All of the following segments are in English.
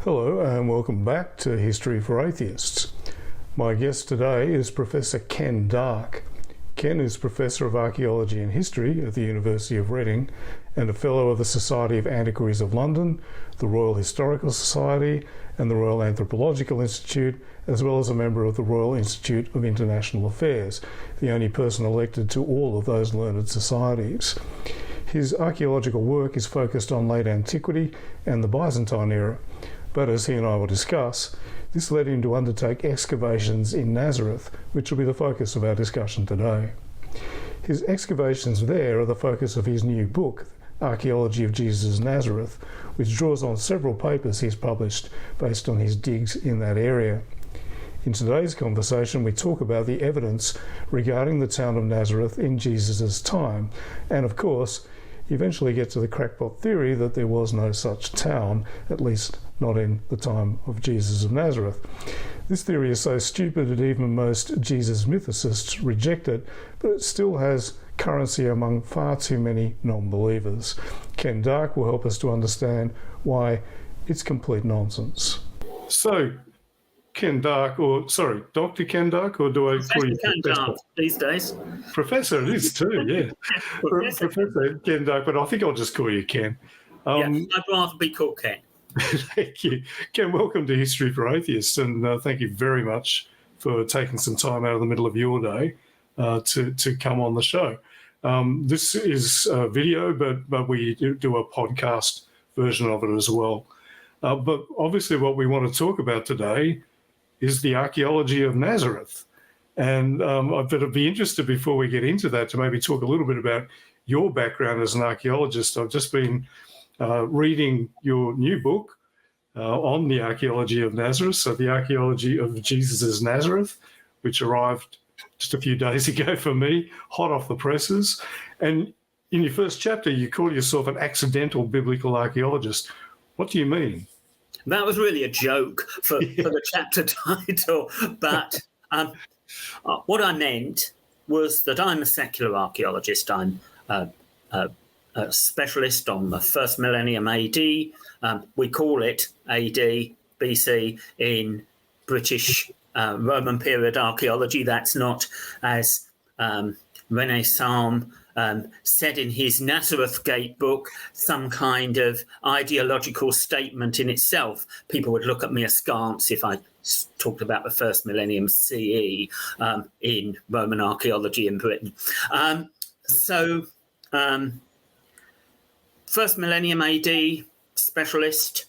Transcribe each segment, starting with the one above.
Hello and welcome back to History for Atheists. My guest today is Professor Ken Darke. Ken is Professor of Archaeology and History at the University of Reading and a Fellow of the Society of Antiquaries of London, the Royal Historical Society and the Royal Anthropological Institute, as well as a member of the Royal Institute of International Affairs, the only person elected to all of those learned societies. His archaeological work is focused on late antiquity and the Byzantine era, but as he and I will discuss, this led him to undertake excavations in Nazareth, which will be the focus of our discussion today. His excavations there are the focus of his new book, Archaeology of Jesus Nazareth, which draws on several papers he's published based on his digs in that area. In today's conversation, we talk about the evidence regarding the town of Nazareth in Jesus' time, and of course, eventually get to the crackpot theory that there was no such town, at least not in the time of Jesus of Nazareth. This theory is so stupid that even most Jesus Mythicists reject it, but it still has currency among far too many non-believers. Ken Darke will help us to understand why it's complete nonsense. So, Ken Darke, Dr. Ken Darke, or do I call you Ken Darke these days? Professor, it is too, yeah. Professor Ken Darke, but I think I'll just call you Ken. I'd rather be called Ken. Thank you. Ken, welcome to History for Atheists, and thank you very much for taking some time out of the middle of your day to come on the show. This is a video, but we do a podcast version of it as well. But obviously what we want to talk about today is the archaeology of Nazareth. And I'd be interested before we get into that to maybe talk a little bit about your background as an archaeologist. I've just been reading your new book on the archaeology of Nazareth, so the Archaeology of Jesus Nazareth, which arrived just a few days ago for me, hot off the presses. And in your first chapter, you call yourself an accidental biblical archaeologist. What do you mean? That was really a joke for the chapter title, but what I meant was that I'm a secular archaeologist. I'm a specialist on the first millennium AD. We call it AD, BC in British Roman period archaeology. That's not, as Rene Salm said in his Nazareth Gate book, some kind of ideological statement in itself. People would look at me askance if I talked about the first millennium CE in Roman archaeology in Britain. First millennium AD specialist.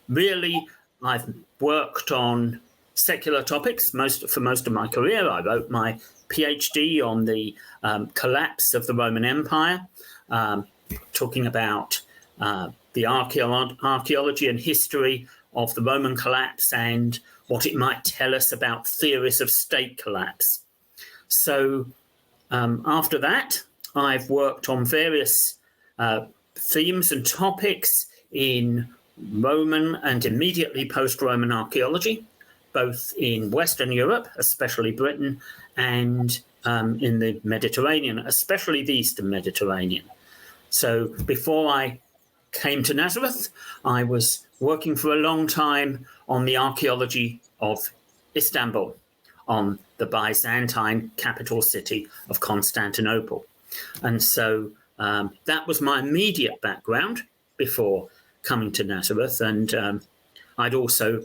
Really, I've worked on secular topics for most of my career. I wrote my PhD on the collapse of the Roman Empire, talking about the archaeology and history of the Roman collapse and what it might tell us about theories of state collapse. So after that, I've worked on various themes and topics in Roman and immediately post-Roman archaeology, both in Western Europe, especially Britain, and in the Mediterranean, especially the Eastern Mediterranean. So before I came to Nazareth, I was working for a long time on the archaeology of Istanbul, on the Byzantine capital city of Constantinople. And so that was my immediate background before coming to Nazareth. And I'd also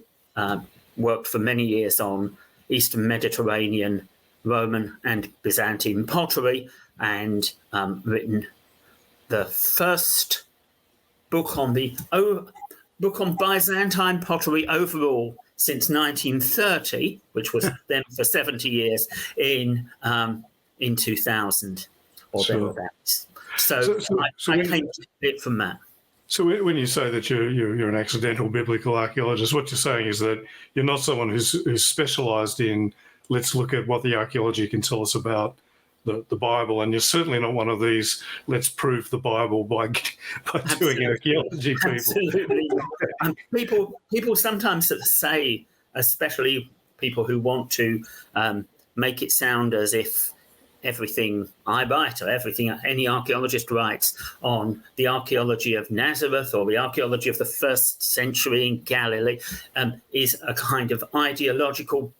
worked for many years on Eastern Mediterranean, Roman and Byzantine pottery, and written the first book on Byzantine pottery overall since 1930, which was then for 70 years in 2000 or thereabouts. So I came to it from that. So when you say that you're an accidental biblical archaeologist, what you're saying is that you're not someone who's specialised in, let's look at what the archaeology can tell us about the Bible, and you're certainly not one of these, let's prove the Bible by doing archaeology people. Absolutely. People sometimes say, especially people who want to make it sound as if everything I write or everything any archaeologist writes on the archaeology of Nazareth or the archaeology of the first century in Galilee is a kind of ideological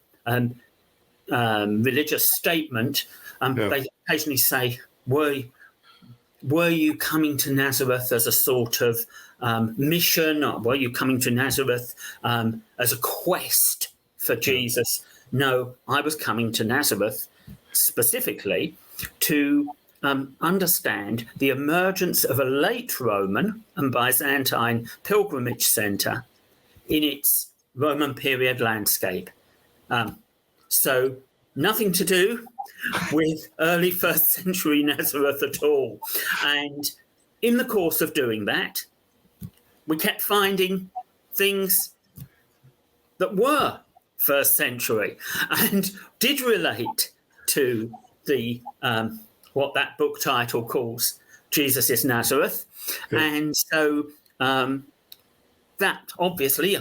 religious statement. They occasionally say, were you coming to Nazareth as a sort of mission, or were you coming to Nazareth as a quest for Jesus? No, I was coming to Nazareth specifically to understand the emergence of a late Roman and Byzantine pilgrimage centre in its Roman period landscape. So nothing to do with early first century Nazareth at all. And in the course of doing that, we kept finding things that were first century and did relate to the what that book title calls Jesus Nazareth. Good. And so that obviously,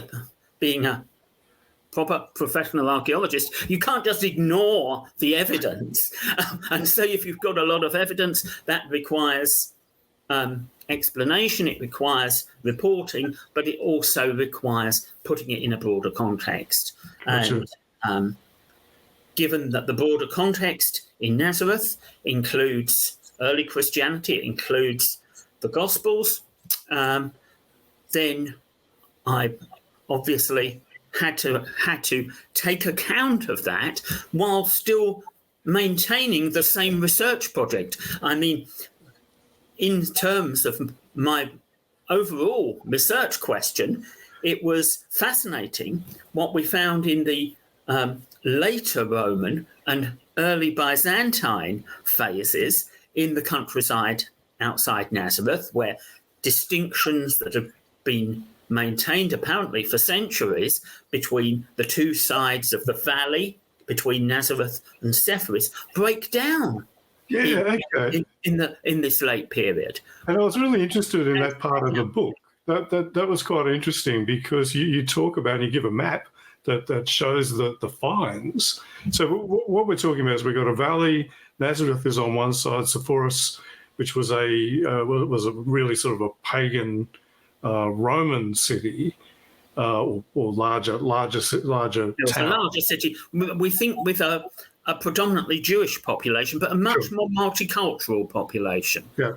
being a proper professional archaeologist, you can't just ignore the evidence. And so if you've got a lot of evidence, that requires explanation, it requires reporting, but it also requires putting it in a broader context. Gotcha. And given that the broader context in Nazareth includes early Christianity, it includes the Gospels, then I obviously had to take account of that while still maintaining the same research project. I mean, in terms of my overall research question, it was fascinating what we found in the later Roman and early Byzantine phases in the countryside outside Nazareth, where distinctions that have been maintained apparently for centuries between the two sides of the valley between Nazareth and Sepphoris break down. In this late period. And I was really interested in that part of the book. That was quite interesting because you talk about, you give a map that shows the finds. So what we're talking about is we've got a valley. Nazareth is on one side, Sepphoris, which was a really sort of a pagan Roman city, or larger town. It was a larger city. We think with a predominantly Jewish population, but a much more multicultural population. Yeah,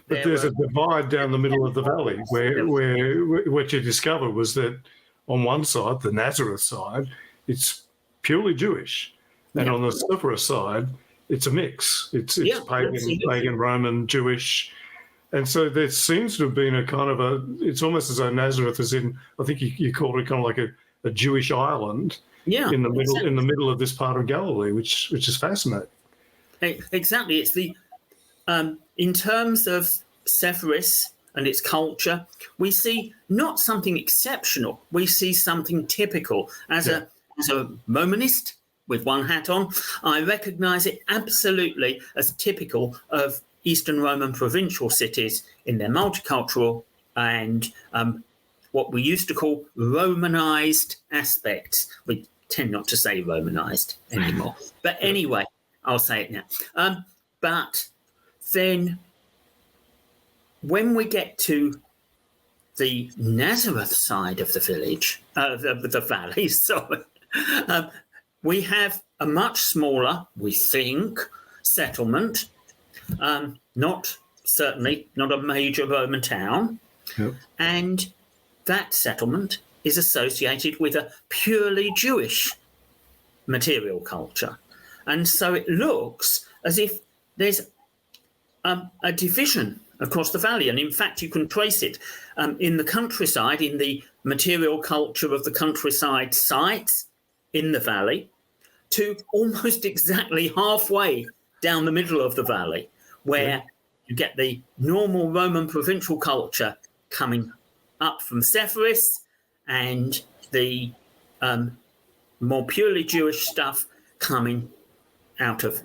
but there's a divide down the middle of the valley where what you discovered was that on one side, the Nazareth side, it's purely Jewish, and on the Sepphoris side, it's a mix. It's pagan, Roman, Jewish. And so there seems to have been a kind of it's almost as though Nazareth is in, I think you called it kind of like a Jewish island in the middle of this part of Galilee, which is fascinating. Exactly. It's the in terms of Sepphoris and its culture, we see not something exceptional. We see something typical. As a Romanist with one hat on, I recognise it absolutely as typical of Eastern Roman provincial cities in their multicultural and what we used to call Romanized aspects. We tend not to say Romanized anymore. But anyway, I'll say it now. But then when we get to the Nazareth side of the village, the valley, sorry, we have a much smaller, we think, settlement. Certainly not a major Roman town. Yep. And that settlement is associated with a purely Jewish material culture. And so it looks as if there's a division across the valley. And in fact, you can trace it in the countryside, in the material culture of the countryside sites in the valley, to almost exactly halfway down the middle of the valley, where you get the normal Roman provincial culture coming up from Sepphoris and the more purely Jewish stuff coming out of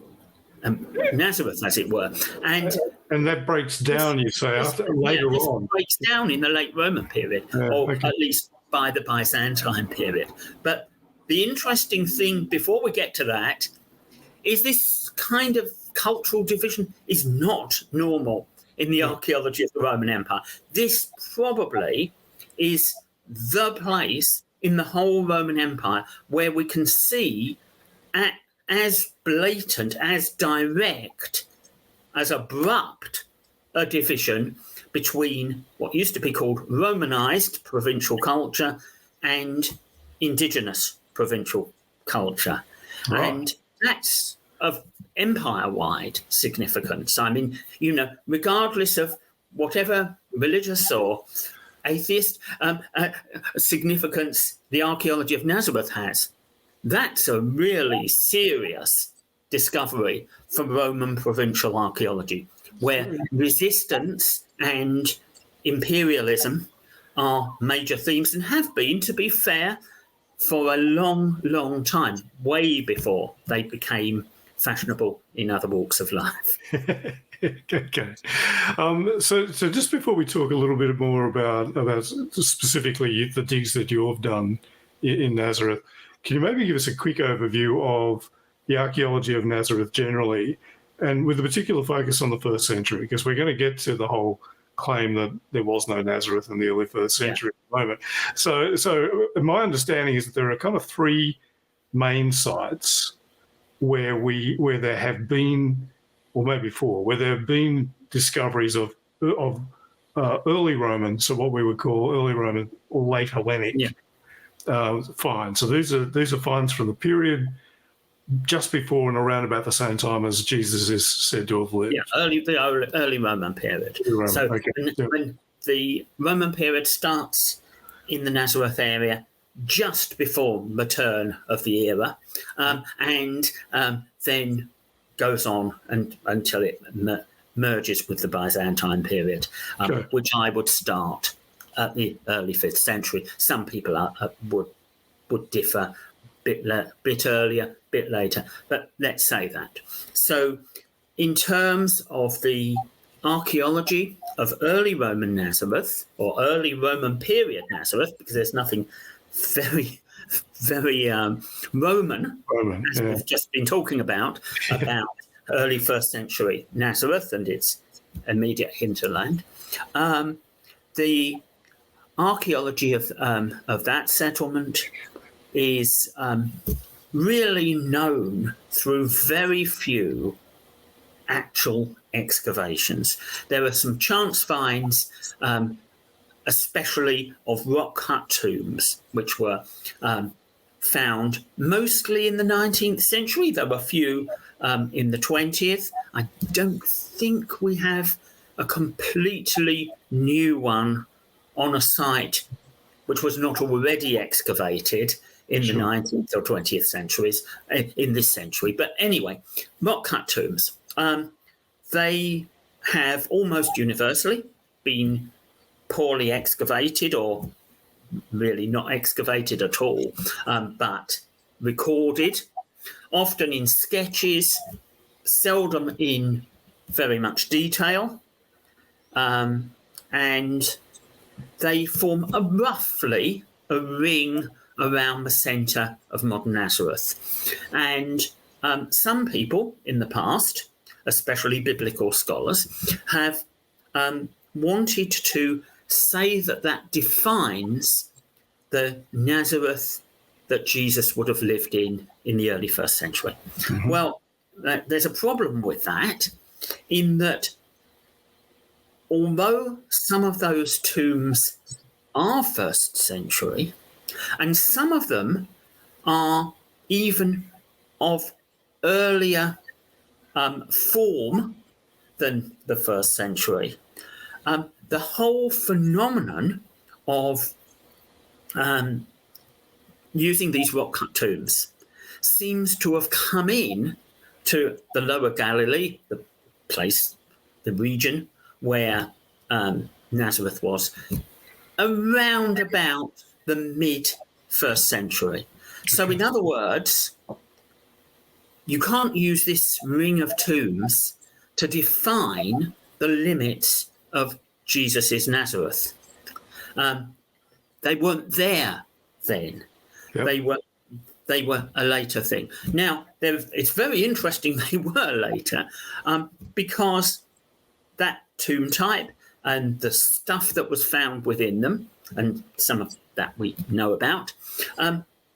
Nazareth, as it were. And that breaks down, you say, later on. Breaks down in the late Roman period, at least by the Byzantine period. But the interesting thing, before we get to that, is this kind of cultural division is not normal in the archaeology of the Roman Empire. This probably is the place in the whole Roman Empire where we can see as blatant, as direct, as abrupt a division between what used to be called Romanized provincial culture and indigenous provincial culture. Right. And that's of empire-wide significance. I mean, regardless of whatever religious or atheist significance the archaeology of Nazareth has, that's a really serious discovery for Roman provincial archaeology, where resistance and imperialism are major themes and have been, to be fair, for a long, long time, way before they became fashionable in other walks of life. Okay. So just before we talk a little bit more about specifically the digs that you've done in Nazareth, can you maybe give us a quick overview of the archaeology of Nazareth generally, and with a particular focus on the first century, because we're going to get to the whole claim that there was no Nazareth in the early first century at the moment. So my understanding is that there are kind of three main sites where there have been, or maybe four, where there have been discoveries of early Roman, so what we would call early Roman or late Hellenic finds. So these are finds from the period just before and around about the same time as Jesus is said to have lived. Yeah, the early Roman period. When the Roman period starts in the Nazareth area just before the turn of the era, and then goes on until it merges with the Byzantine period, which I would start at the early 5th century. Some people would differ. Bit earlier, bit later, but let's say that. So in terms of the archaeology of early Roman Nazareth, or early Roman period Nazareth, because there's nothing very, very Roman, as we've just been talking about early 1st century Nazareth and its immediate hinterland. The archaeology of that settlement is really known through very few actual excavations. There are some chance finds, especially of rock-cut tombs, which were found mostly in the 19th century. There were a few in the 20th. I don't think we have a completely new one on a site which was not already excavated in the 19th or 20th centuries, in this century. But anyway, rock-cut tombs, they have almost universally been poorly excavated, or really not excavated at all, but recorded, often in sketches, seldom in very much detail, and they form roughly a ring around the centre of modern Nazareth. And some people in the past, especially biblical scholars, have wanted to say that defines the Nazareth that Jesus would have lived in the early 1st century. Mm-hmm. Well, there's a problem with that, in that although some of those tombs are 1st century, and some of them are even of earlier form than the 1st century, the whole phenomenon of using these rock-cut tombs seems to have come in to the Lower Galilee, the region where Nazareth was, around about the mid-1st century. So in other words, you can't use this ring of tombs to define the limits of Jesus' Nazareth. They weren't there then. Yep. they were a later thing. Now, it's very interesting they were later, because that tomb type and the stuff that was found within them, and some of that we know about,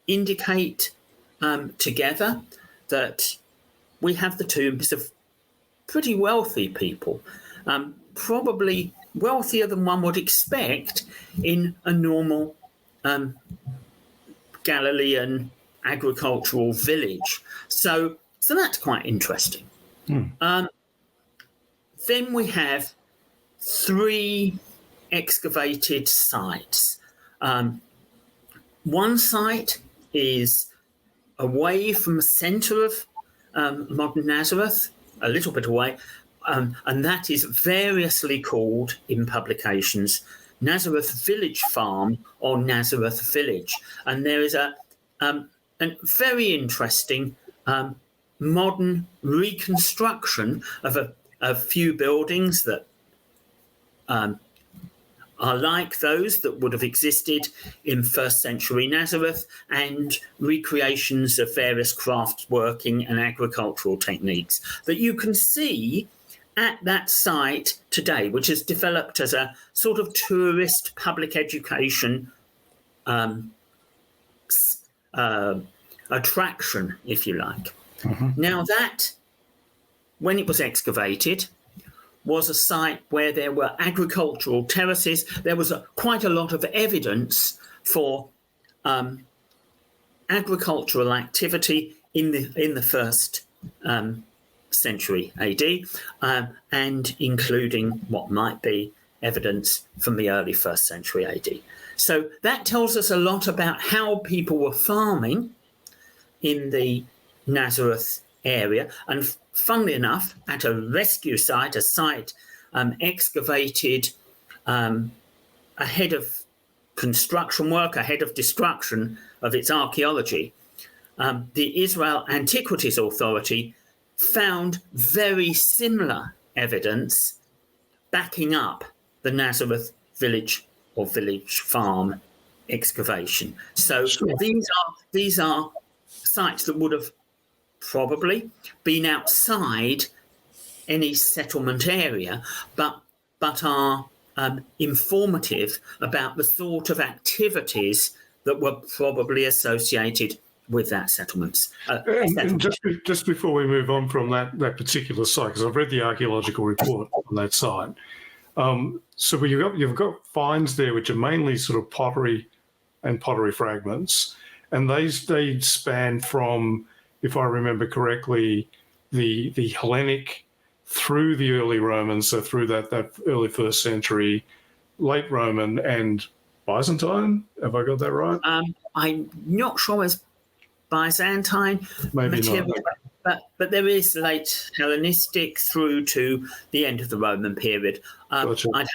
indicate together that we have the tombs of pretty wealthy people, probably wealthier than one would expect in a normal Galilean agricultural village. So that's quite interesting. Then we have 3 excavated sites. One site is away from the centre of modern Nazareth, a little bit away, and that is variously called in publications Nazareth Village Farm or Nazareth Village. And there is a very interesting modern reconstruction of a few buildings that are like those that would have existed in first century Nazareth, and recreations of various craft working and agricultural techniques that you can see at that site today, which has developed as a sort of tourist public education attraction, if you like. Now that, when it was excavated, was a site where there were agricultural terraces. There was quite a lot of evidence for agricultural activity in the first century AD, and including what might be evidence from the early first century AD. So that tells us a lot about how people were farming in the Nazareth area. And funnily enough, at a rescue site, a site excavated ahead of construction work, ahead of destruction of its archaeology, the Israel Antiquities Authority found very similar evidence backing up the Nazareth village or village farm excavation. So these are sites that would have probably been outside any settlement area, but are informative about the sort of activities that were probably associated with that settlements. And just before we move on from that particular site, because I've read the archaeological report on that site. So you've got finds there which are mainly sort of pottery and pottery fragments, and they span from, if I remember correctly, the Hellenic through the early Roman, so through that early first century, late Roman and Byzantine. Have I got that right? I'm not sure as Byzantine Maybe material, not. but there is late Hellenistic through to the end of the Roman period. Gotcha. I'd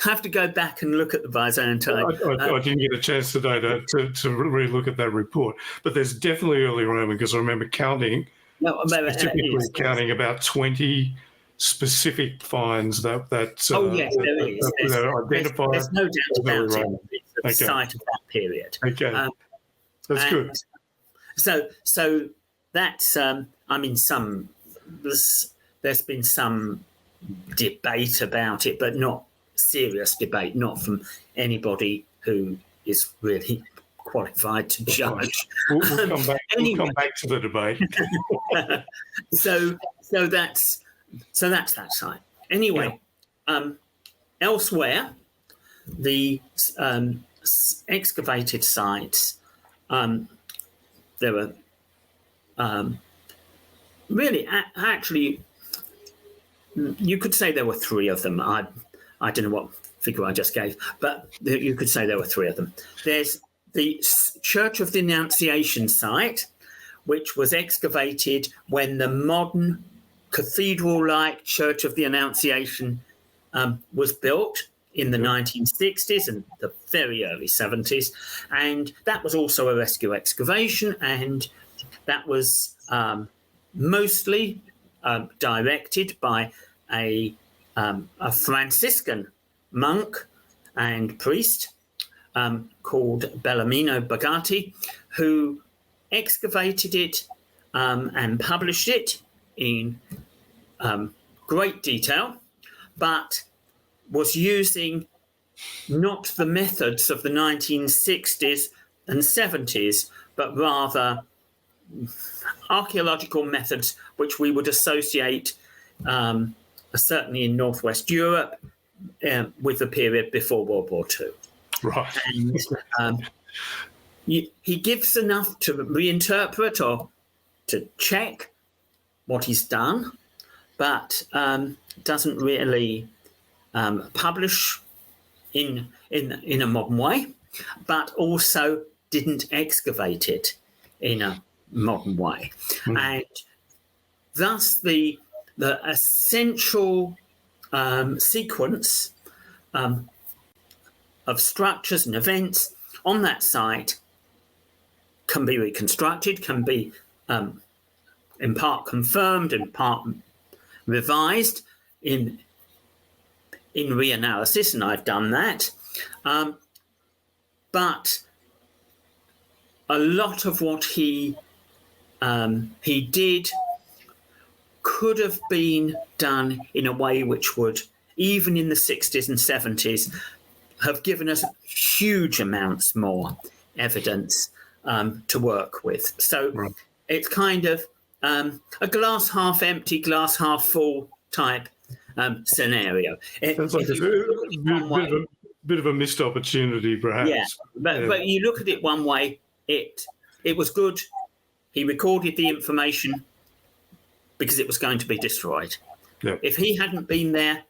have to go back and look at the Byzantine. I didn't get a chance today to really look at that report, but there's definitely early Roman, because I remember counting about 20 specific finds that yes, there is. identified. There's no doubt about it. It's the site of that period. Okay, that's good. So that's there's been some debate about it, but not serious debate, not from anybody who is really qualified to judge. We'll come back to the debate. so that's that site. Anyway, elsewhere, the excavated sites, there were really, actually, you could say there were 3 of them. I don't know what figure I just gave, but you could say there were 3 of them. There's the Church of the Annunciation site, which was excavated when the modern cathedral-like Church of the Annunciation was built in the 1960s and the very early 70s. And that was also a rescue excavation, and that was mostly directed by a Franciscan monk and priest called Bellarmino Bagatti, who excavated it and published it in great detail, but was using not the methods of the 1960s and 70s, but rather archaeological methods which we would associate certainly in Northwest Europe with the period before World War II. Right. And he gives enough to reinterpret or to check what he's done, but doesn't really publish in a modern way, but also didn't excavate it in a modern way. And thus the essential sequence of structures and events on that site can be reconstructed, can be in part confirmed, in part revised in reanalysis, and I've done that. But a lot of what he did could have been done in a way which would, even in the 60s and 70s, have given us huge amounts more evidence to work with. So it's kind of a glass half empty, glass half full type scenario. Sounds like a bit of a missed opportunity, perhaps. Yeah, but you look at it one way, it was good. He recorded the information because it was going to be destroyed. Yeah. If he hadn't been there,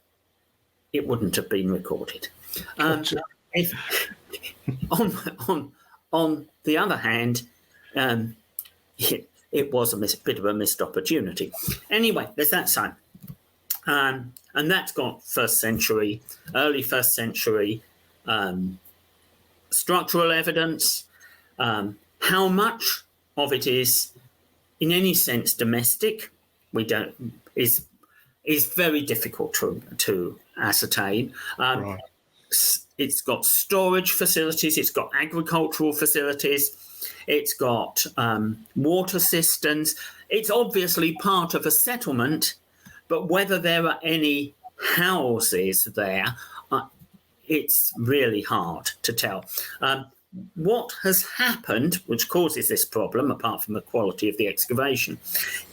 it wouldn't have been recorded. Gotcha. If, on the other hand, it was a bit of a missed opportunity. Anyway, there's that side. And that's got early first century structural evidence. How much of it is, in any sense, domestic, is very difficult to ascertain. Right. It's got storage facilities, it's got agricultural facilities, it's got water cisterns. It's obviously part of a settlement, but whether there are any houses there, it's really hard to tell. What has happened, which causes this problem, apart from the quality of the excavation,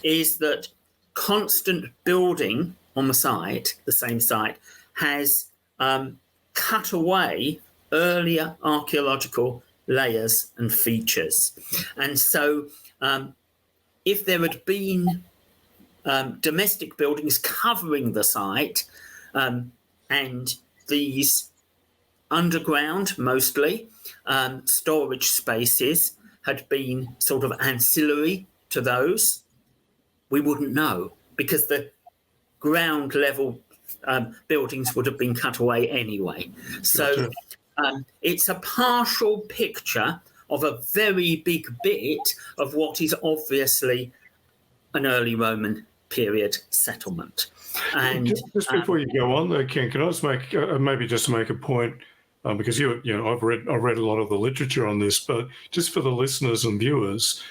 is that constant building on the same site, has cut away earlier archaeological layers and features. And so if there had been domestic buildings covering the site, and these underground, mostly, storage spaces had been sort of ancillary to those, we wouldn't know, because the ground level buildings would have been cut away anyway. So it's a partial picture of a very big bit of what is obviously an early Roman period settlement. And just before you go on, though, Ken, can I just make make a point? Because I've read a lot of the literature on this, but just for the listeners and viewers,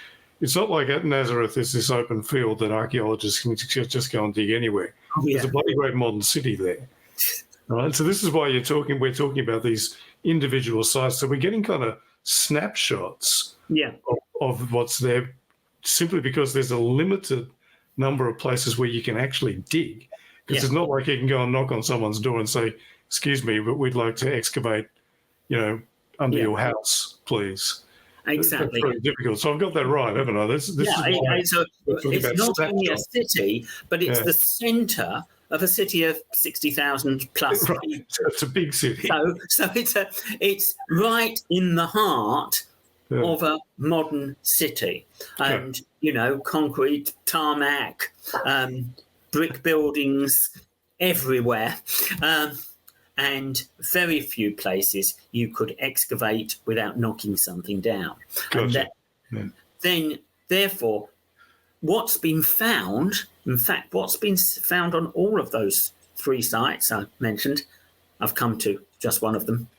it's not like at Nazareth there's this open field that archaeologists can just go and dig anywhere. Oh, yeah. There's a bloody great modern city there. Right? So this is why we're talking about these individual sites. So we're getting kind of snapshots of what's there, simply because there's a limited number of places where you can actually dig. Because it's not like you can go and knock on someone's door and say, "Excuse me, but we'd like to excavate, under your house, please." Exactly. That's very difficult. So I've got that right, haven't I? It's not only a city, but it's the centre of a city of 60,000 plus people. So it's a big city. So it's right in the heart of a modern city, and concrete, tarmac, brick buildings everywhere. And very few places you could excavate without knocking something down. Gotcha. And then, therefore, what's been found, in fact, what's been found on all of those three sites I mentioned, I've come to just one of them,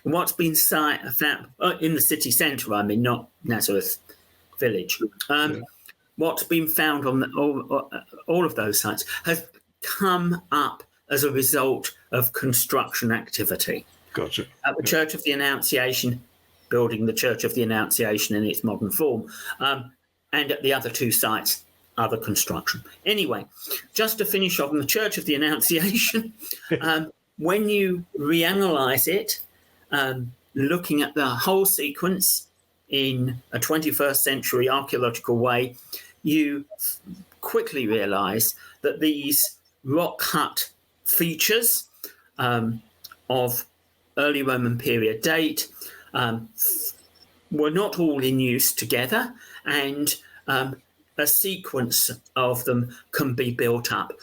what's been found in the city centre, I mean, not Nazareth village. What's been found on all of those sites has come up as a result of construction activity. Gotcha. At the Church of the Annunciation, building the Church of the Annunciation in its modern form, and at the other two sites, other construction. Anyway, just to finish off on the Church of the Annunciation, when you reanalyse it, looking at the whole sequence in a 21st century archaeological way, you quickly realise that these rock-cut features of early Roman period date were not all in use together, and a sequence of them can be built up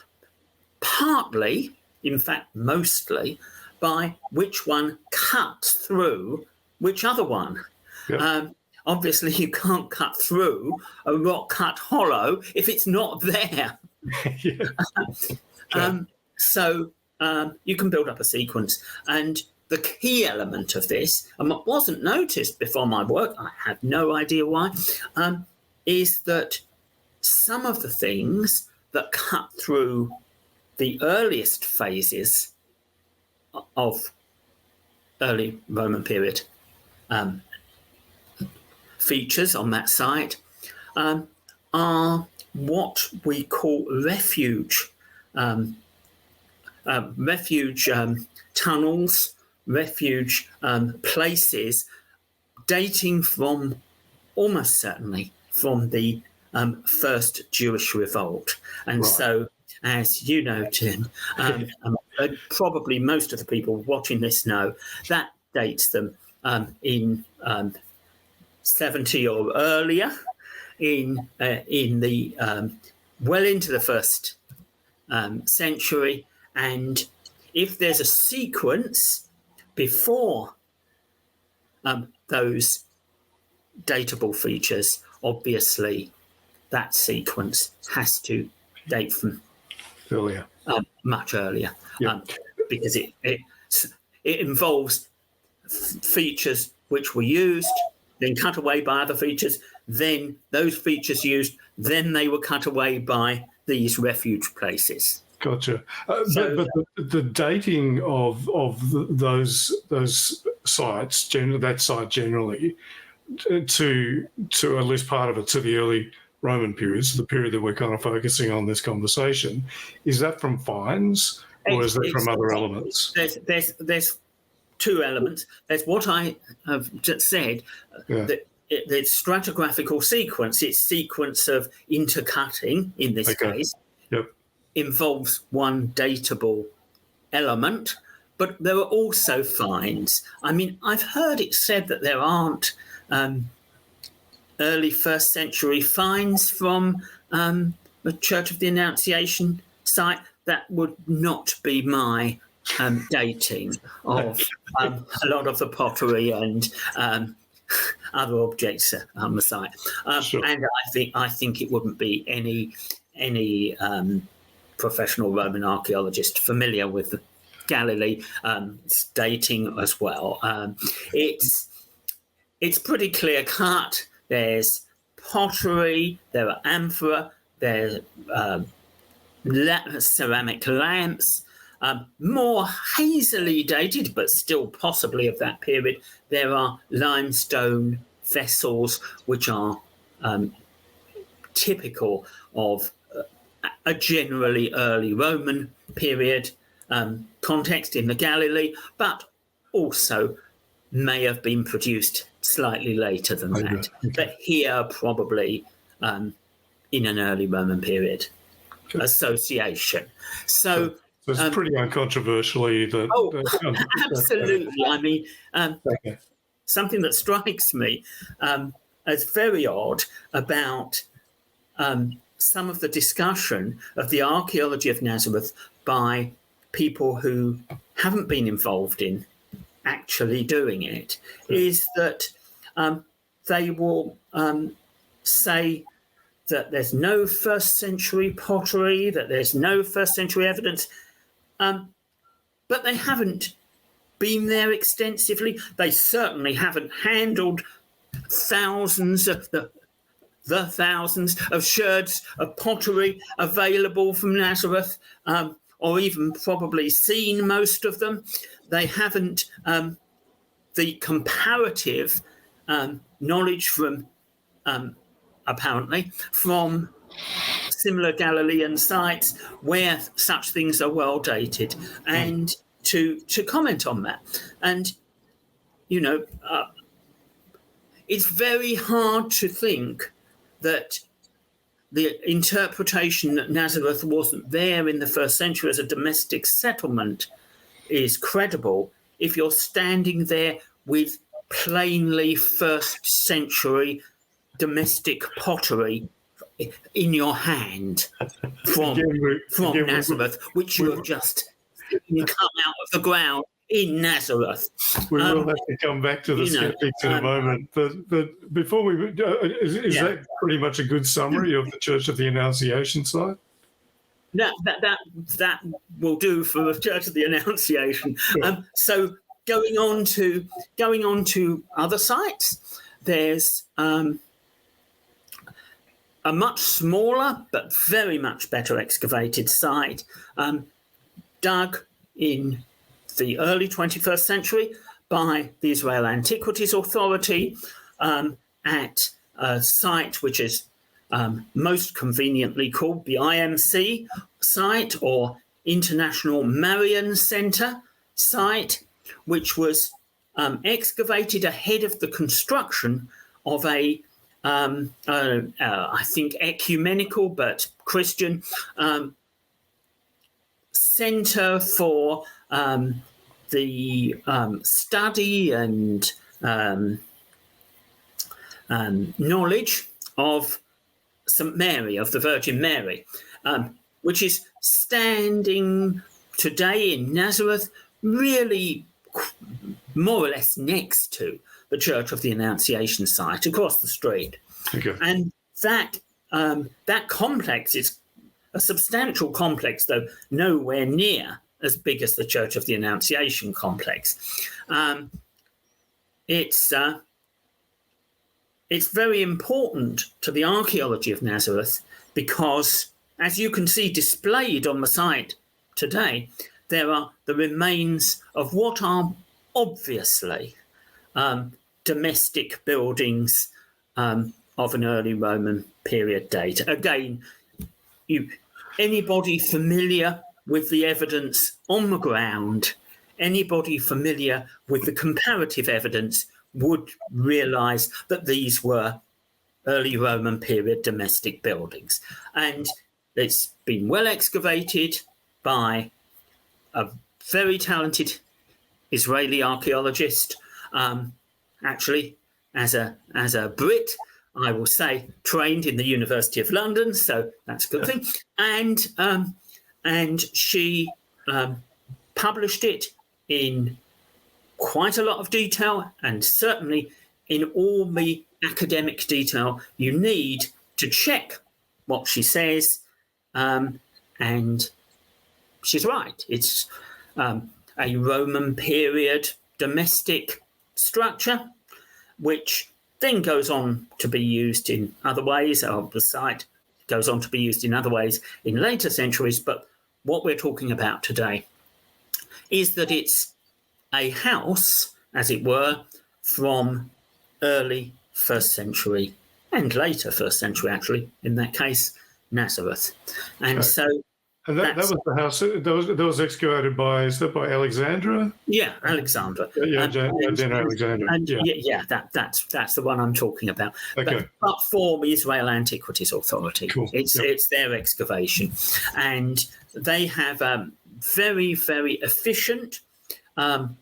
partly, in fact mostly, by which one cuts through which other one. Yep. Obviously, you can't cut through a rock-cut hollow if it's not there. So you can build up a sequence. And the key element of this, and what wasn't noticed before my work, I have no idea why, is that some of the things that cut through the earliest phases of early Roman period features on that site are what we call refuge. Refuge tunnels, refuge places dating from almost certainly from the first Jewish revolt. And so, as you know, Tim, probably most of the people watching this know, that dates them in 70 or earlier, in the well into the first century. And if there's a sequence before those datable features, obviously that sequence has to date from earlier, much earlier, because it involves features which were used, then cut away by other features, then those features used, then they were cut away by these refuge places. Gotcha. But the dating of those sites, that site generally, to at least part of it to the early Roman periods, the period that we're kind of focusing on this conversation, is that from finds or is that from other elements? There's two elements. There's what I have just said, that it's stratigraphical sequence. It's sequence of intercutting in this case. Yep. Involves one datable element, but there are also finds. I mean, I've heard it said that there aren't early first century finds from the Church of the Annunciation site. That would not be my dating of a lot of the pottery and other objects on the site. Sure. And I think it wouldn't be any professional Roman archaeologist familiar with Galilee dating as well. It's pretty clear cut. There's pottery, there are amphora, there's ceramic lamps, more hazily dated, but still possibly of that period. There are limestone vessels, which are typical of a generally early Roman period context in the Galilee, but also may have been produced slightly later than that. Okay. But here probably in an early Roman period association. So it's pretty uncontroversially that... absolutely. I mean, something that strikes me as very odd about some of the discussion of the archaeology of Nazareth by people who haven't been involved in actually doing it is that they will say that there's no first century pottery, that there's no first century evidence, but they haven't been there extensively. They certainly haven't handled thousands of the thousands of sherds of pottery available from Nazareth, or even probably seen most of them. They haven't the comparative knowledge from, apparently, from similar Galilean sites where such things are well dated, and to comment on that. And, you know, it's very hard to think that the interpretation that Nazareth wasn't there in the first century as a domestic settlement is credible if you're standing there with plainly first century domestic pottery in your hand from Nazareth, which you have just seen come out of the ground in Nazareth. We will have to come back to the skeptics in a moment, but before we is that pretty much a good summary of the Church of the Annunciation site? That will do for the Church of the Annunciation. Sure. So going on to other sites, there's a much smaller but very much better excavated site dug in the early 21st century by the Israel Antiquities Authority at a site which is most conveniently called the IMC site, or International Marian Centre site, which was excavated ahead of the construction of a I think ecumenical but Christian centre for the study and knowledge of St. Mary, of the Virgin Mary, which is standing today in Nazareth, really more or less next to the Church of the Annunciation site across the street. Okay. And that complex is a substantial complex, though nowhere near as big as the Church of the Annunciation complex. It's very important to the archaeology of Nazareth because, as you can see displayed on the site today, there are the remains of what are obviously domestic buildings of an early Roman period date. Again, anybody familiar with the evidence on the ground, anybody familiar with the comparative evidence would realise that these were early Roman period domestic buildings. And it's been well excavated by a very talented Israeli archaeologist, actually, as a Brit, I will say, trained in the University of London, so that's a good thing. And she published it in quite a lot of detail, and certainly in all the academic detail you need to check what she says. And she's right. It's a Roman period domestic structure, which then goes on to be used in other ways, or the site goes on to be used in other ways in later centuries. But what we're talking about today is that it's a house, as it were, from early first century and later first century, actually, in that case, Nazareth. And so... And that was the house that was excavated by, is that by Alexandra? Yeah, Alexandra. Alexandra. And that's the one I'm talking about. Okay. But for the Israel Antiquities Authority, cool. It's their excavation, and they have a very, very efficient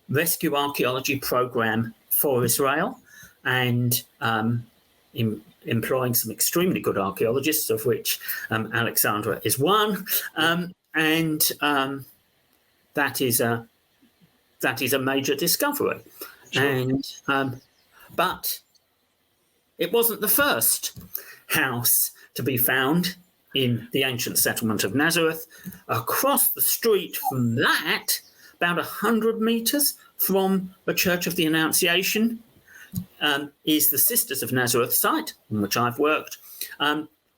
rescue archaeology program for Israel, and employing some extremely good archaeologists, of which Alexandra is one, and that is a major discovery. Sure. And but it wasn't the first house to be found in the ancient settlement of Nazareth. Across the street from that, about 100 metres from the Church of the Annunciation, is the Sisters of Nazareth site, in which I've worked,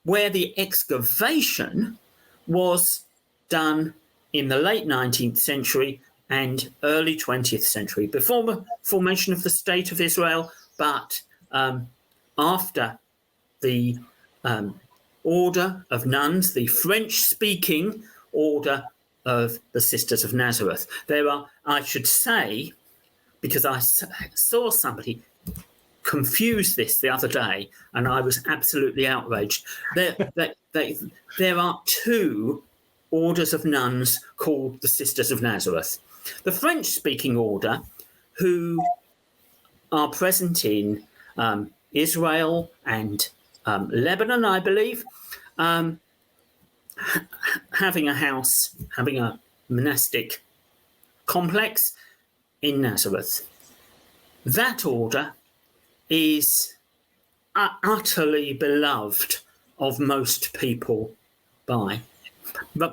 where the excavation was done in the late 19th century and early 20th century, before the formation of the State of Israel, but after the Order of Nuns, the French-speaking Order of the Sisters of Nazareth. There are, I should say, because I saw somebody confuse this the other day, and I was absolutely outraged. There are two orders of nuns called the Sisters of Nazareth. The French-speaking order, who are present in Israel and Lebanon, I believe, having a monastic complex in Nazareth. That order is utterly beloved of most people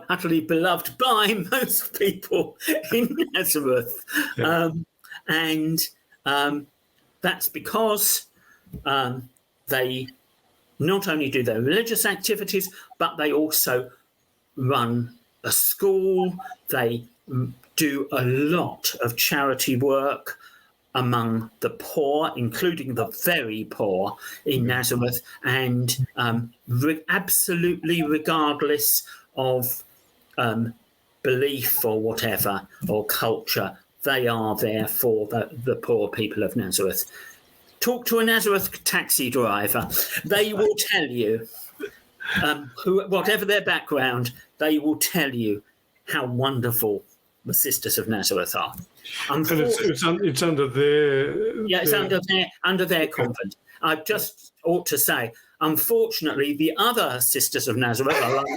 utterly beloved by most people in Nazareth. Yeah. And that's because they not only do their religious activities, but they also run a school. They do a lot of charity work among the poor, including the very poor in Nazareth, and absolutely regardless of belief or whatever, or culture, they are there for the poor people of Nazareth. Talk to a Nazareth taxi driver. They will tell you, whatever their background, they will tell you how wonderful the Sisters of Nazareth are. And it's under their... Yeah, it's under their convent. I just ought to say, unfortunately, the other Sisters of Nazareth are like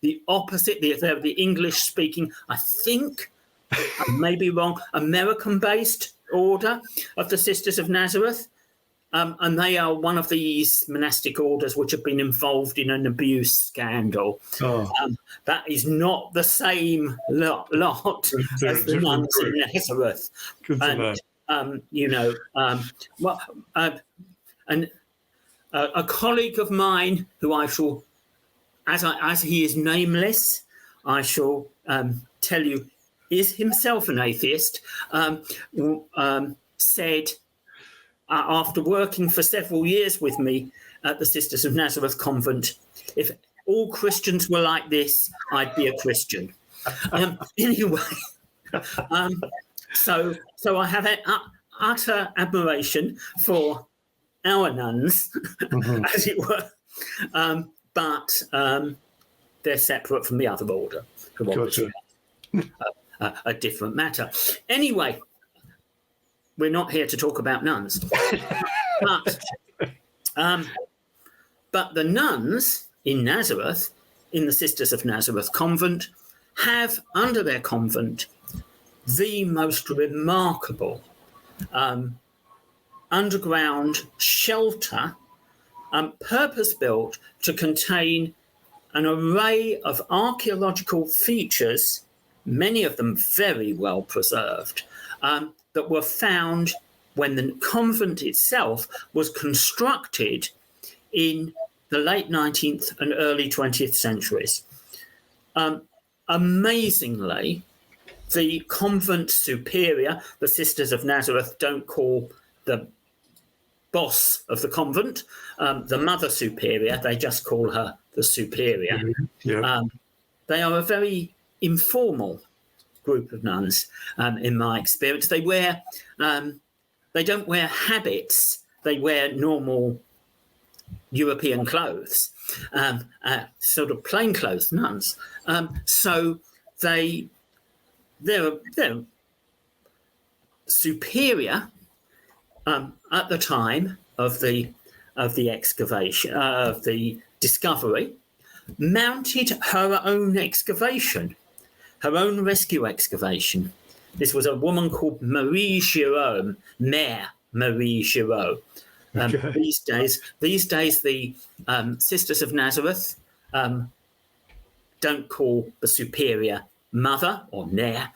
the opposite. They're the English-speaking, I think, I may be wrong, American-based order of the Sisters of Nazareth. And they are one of these monastic orders which have been involved in an abuse scandal. Oh. That is not the same lot as the nuns in Nazareth. Good to know. A colleague of mine, who I shall, as he is nameless, I shall tell you, is himself an atheist, said, after working for several years with me at the Sisters of Nazareth convent, if all Christians were like this, I'd be a Christian. Anyway, so I have an utter admiration for our nuns, as it were, but they're separate from the other order, who obviously a different matter. Anyway, we're not here to talk about nuns. But the nuns in Nazareth, in the Sisters of Nazareth convent, have under their convent the most remarkable underground shelter, purpose-built to contain an array of archaeological features, many of them very well preserved, that were found when the convent itself was constructed in the late 19th and early 20th centuries. Amazingly, the convent superior, the Sisters of Nazareth don't call the boss of the convent the mother superior, they just call her the superior. Yeah. They are a very informal group of nuns, in my experience. They don't wear habits, they wear normal European clothes, sort of plainclothes nuns. So they're superior at the time of the excavation, of the discovery, mounted her own excavation, her own rescue excavation. This was a woman called Marie Giraud, Mère Marie Giraud. Okay. These days, the Sisters of Nazareth don't call the superior mother, or Mère.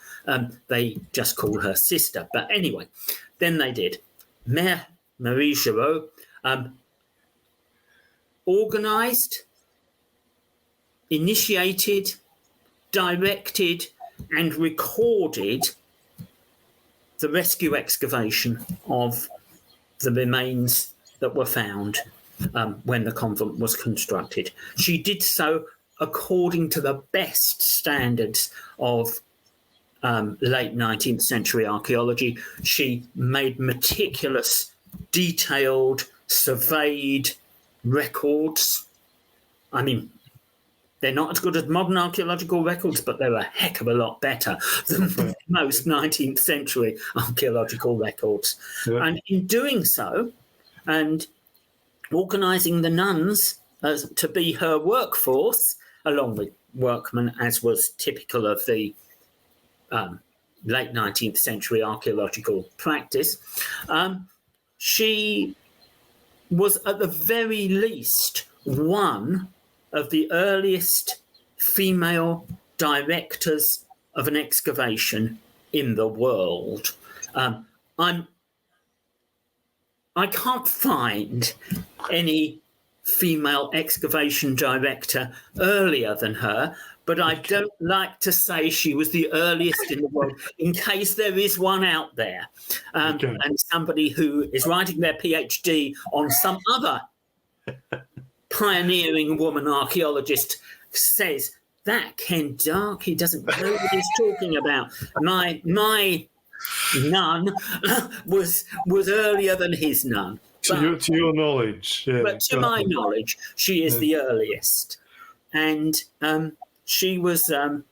They just call her sister. But anyway, then they did. Mère Marie Giraud organised, initiated, directed, and recorded the rescue excavation of the remains that were found when the convent was constructed. She did so according to the best standards of late 19th century archaeology. She made meticulous, detailed, surveyed records. I mean, they're not as good as modern archaeological records, but they're a heck of a lot better than most 19th century archaeological records. Yeah. And in doing so, and organising the nuns to be her workforce, along with workmen, as was typical of the late 19th century archaeological practice, she was at the very least one of the earliest female directors of an excavation in the world. I can't find any female excavation director earlier than her, but I don't like to say she was the earliest in the world, in case there is one out there. And somebody who is writing their PhD on some other pioneering woman archaeologist says, that Ken Dark, he doesn't know what he's talking about. My nun was earlier than his nun. To your knowledge. Yeah, but to my knowledge, she is the earliest. And she was a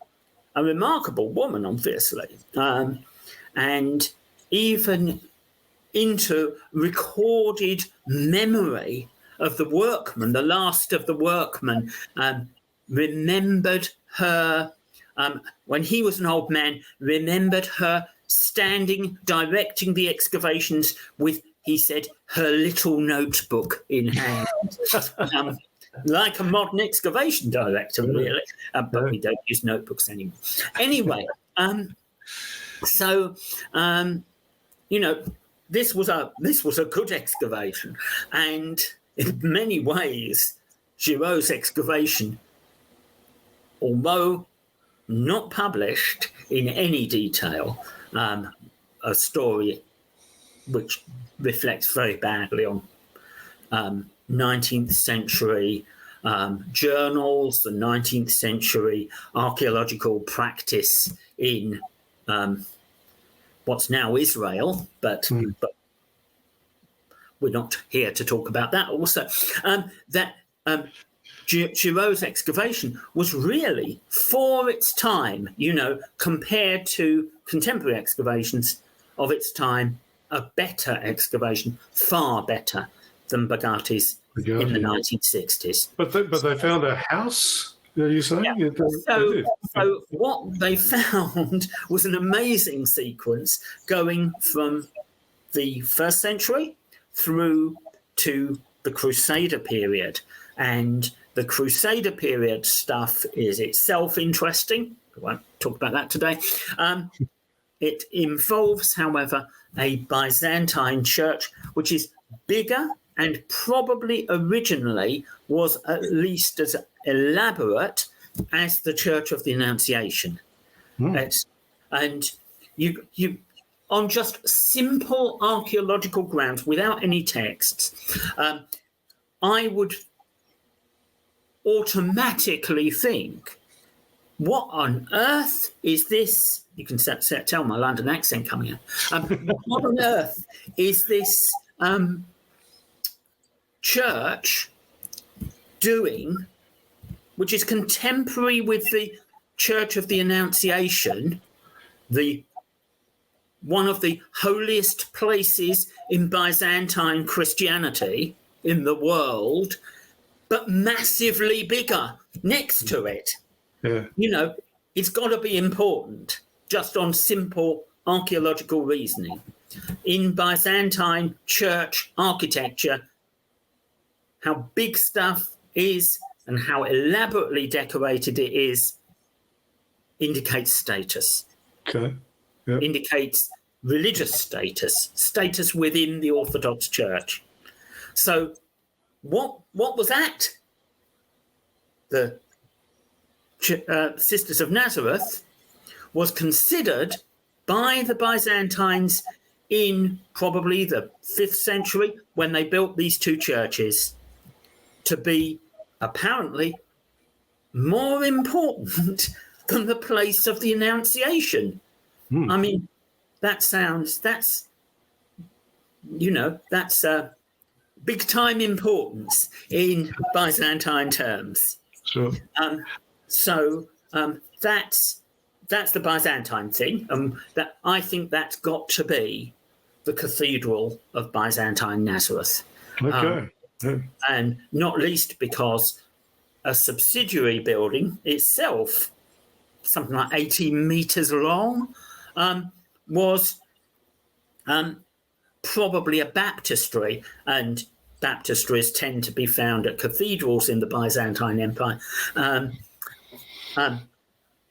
remarkable woman, obviously. And even into recorded memory of the workman, the last of the workmen, remembered her, when he was an old man, remembered her standing, directing the excavations with, he said, her little notebook in hand. Like a modern excavation director, really. But we don't use notebooks anymore. Anyway, this was a good excavation. And in many ways, Giraud's excavation, although not published in any detail, a story which reflects very badly on 19th century journals, the 19th century archaeological practice in what's now Israel, but we're not here to talk about that also. Giraud's excavation was really, for its time, compared to contemporary excavations of its time, a better excavation, far better than Bogatti's in the 1960s. But they found a house, are you saying? Yeah. So what they found was an amazing sequence going from the 1st century through to the Crusader period. And the Crusader period stuff is itself interesting. We won't talk about that today. It involves, however, a Byzantine church, which is bigger and probably originally was at least as elaborate as the Church of the Annunciation. And you on just simple archaeological grounds, without any texts, I would automatically think, what on earth is this? You can tell my London accent coming out. What on earth is this church doing, which is contemporary with the Church of the Annunciation, one of the holiest places in Byzantine Christianity in the world, but massively bigger next to it? Yeah. It's got to be important just on simple archaeological reasoning. In Byzantine church architecture, how big stuff is and how elaborately decorated it is indicates status. Okay. Yep. Indicates religious status within the Orthodox Church. So what was at the Sisters of Nazareth was considered by the Byzantines in probably the 5th century, when they built these two churches, to be apparently more important than the place of the Annunciation. I mean, that's big time importance in Byzantine terms. Sure. So that's the Byzantine thing. That I think that's got to be the Cathedral of Byzantine Nazareth. Okay. And not least because a subsidiary building itself, something like 80 metres long, was probably a baptistry, and baptistries tend to be found at cathedrals in the Byzantine Empire, and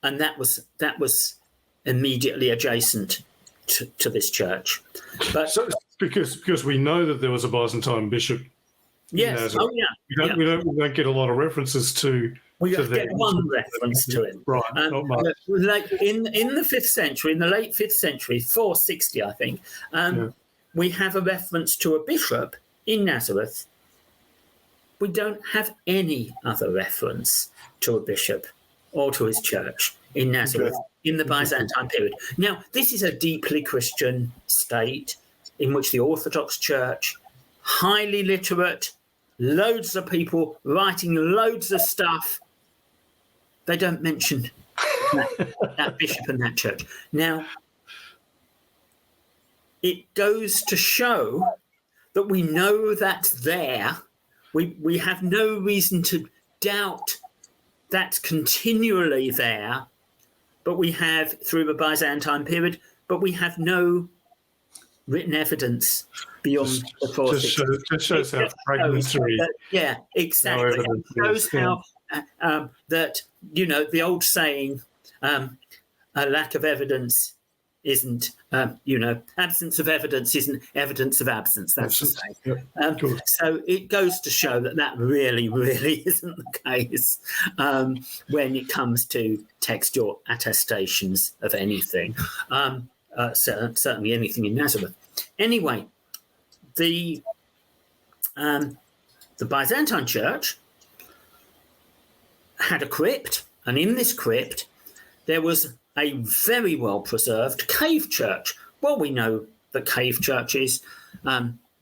that was immediately adjacent to this church. But so because we know that there was a Byzantine bishop. Yes. Oh, yeah. We don't get a lot of references to. We get one reference to it. Right. Not much. Like in the 5th century, in the late 5th century, 460, I think, we have a reference to a bishop in Nazareth. We don't have any other reference to a bishop or to his church in Nazareth in the Byzantine period. Now, this is a deeply Christian state in which the Orthodox Church, highly literate, loads of people writing loads of stuff, they don't mention that bishop and that church. Now, it goes to show that we know that's there. We have no reason to doubt that's continually there, but we have, through the Byzantine period, but we have no written evidence beyond the 460s. Just shows how fragmentary. Yeah, exactly. It shows how that, the old saying, a lack of evidence isn't, absence of evidence isn't evidence of absence. That's the saying. So it goes to show that really, really isn't the case when it comes to textual attestations of anything, certainly anything in Nazareth. Anyway, the Byzantine Church had a crypt, and in this crypt there was a very well-preserved cave church. Well, we know that cave churches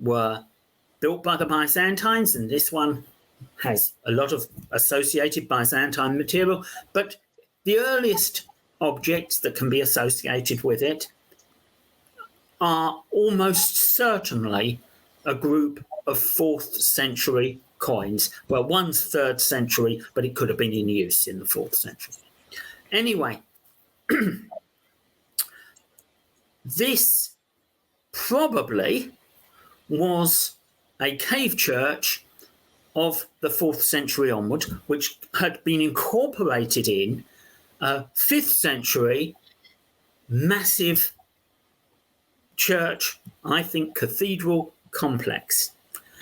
were built by the Byzantines, and this one has a lot of associated Byzantine material, but the earliest objects that can be associated with it are almost certainly a group of 4th century coins. Well, one's 3rd century, but it could have been in use in the 4th century. Anyway, this probably was a cave church of the 4th century onward, which had been incorporated in a 5th century massive church, I think cathedral complex.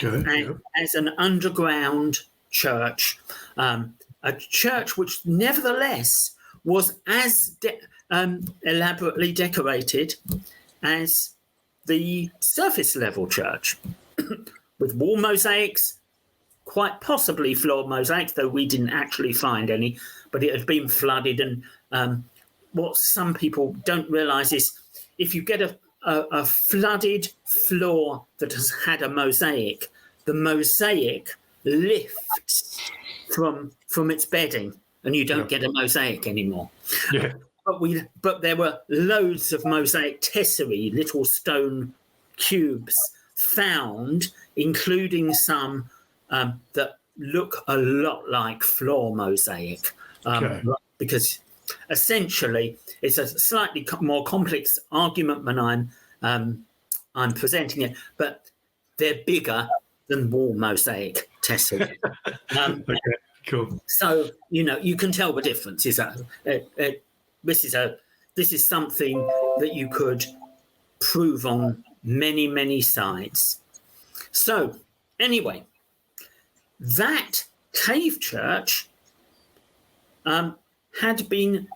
As an underground church, a church which nevertheless was as elaborately decorated as the surface level church, with wall mosaics, quite possibly floor mosaics, though we didn't actually find any, but it had been flooded. And what some people don't realise is if you get a flooded floor that has had a mosaic, the mosaic lifts from its bedding, and you don't get a mosaic anymore. Yeah. But there were loads of mosaic tesserae, little stone cubes found, including some that look a lot like floor mosaic, because essentially it's a slightly more complex argument when I'm presenting it, but they're bigger than wall mosaic tesserae. Okay, cool. So you can tell the difference. Is that this is something that you could prove on many sides. So anyway, that cave church had been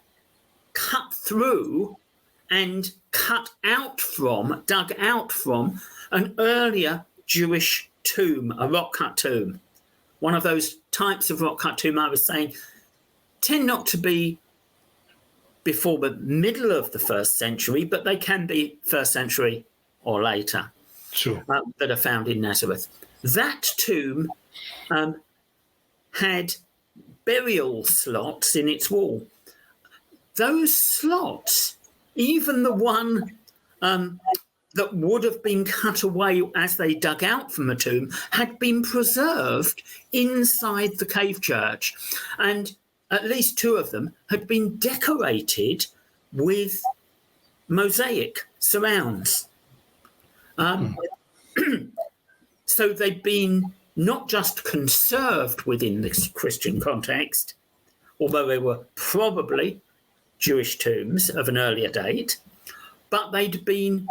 cut through and dug out from an earlier Jewish tomb, a rock-cut tomb. One of those types of rock-cut tomb I was saying tend not to be before the middle of the 1st century, but they can be 1st century or later. Sure. That are found in Nazareth. That tomb had burial slots in its wall. Those slots, even the one that would have been cut away as they dug out from the tomb, had been preserved inside the cave church. And at least 2 of them had been decorated with mosaic surrounds. So they've been not just conserved within this Christian context, although they were probably Jewish tombs of an earlier date, but they'd been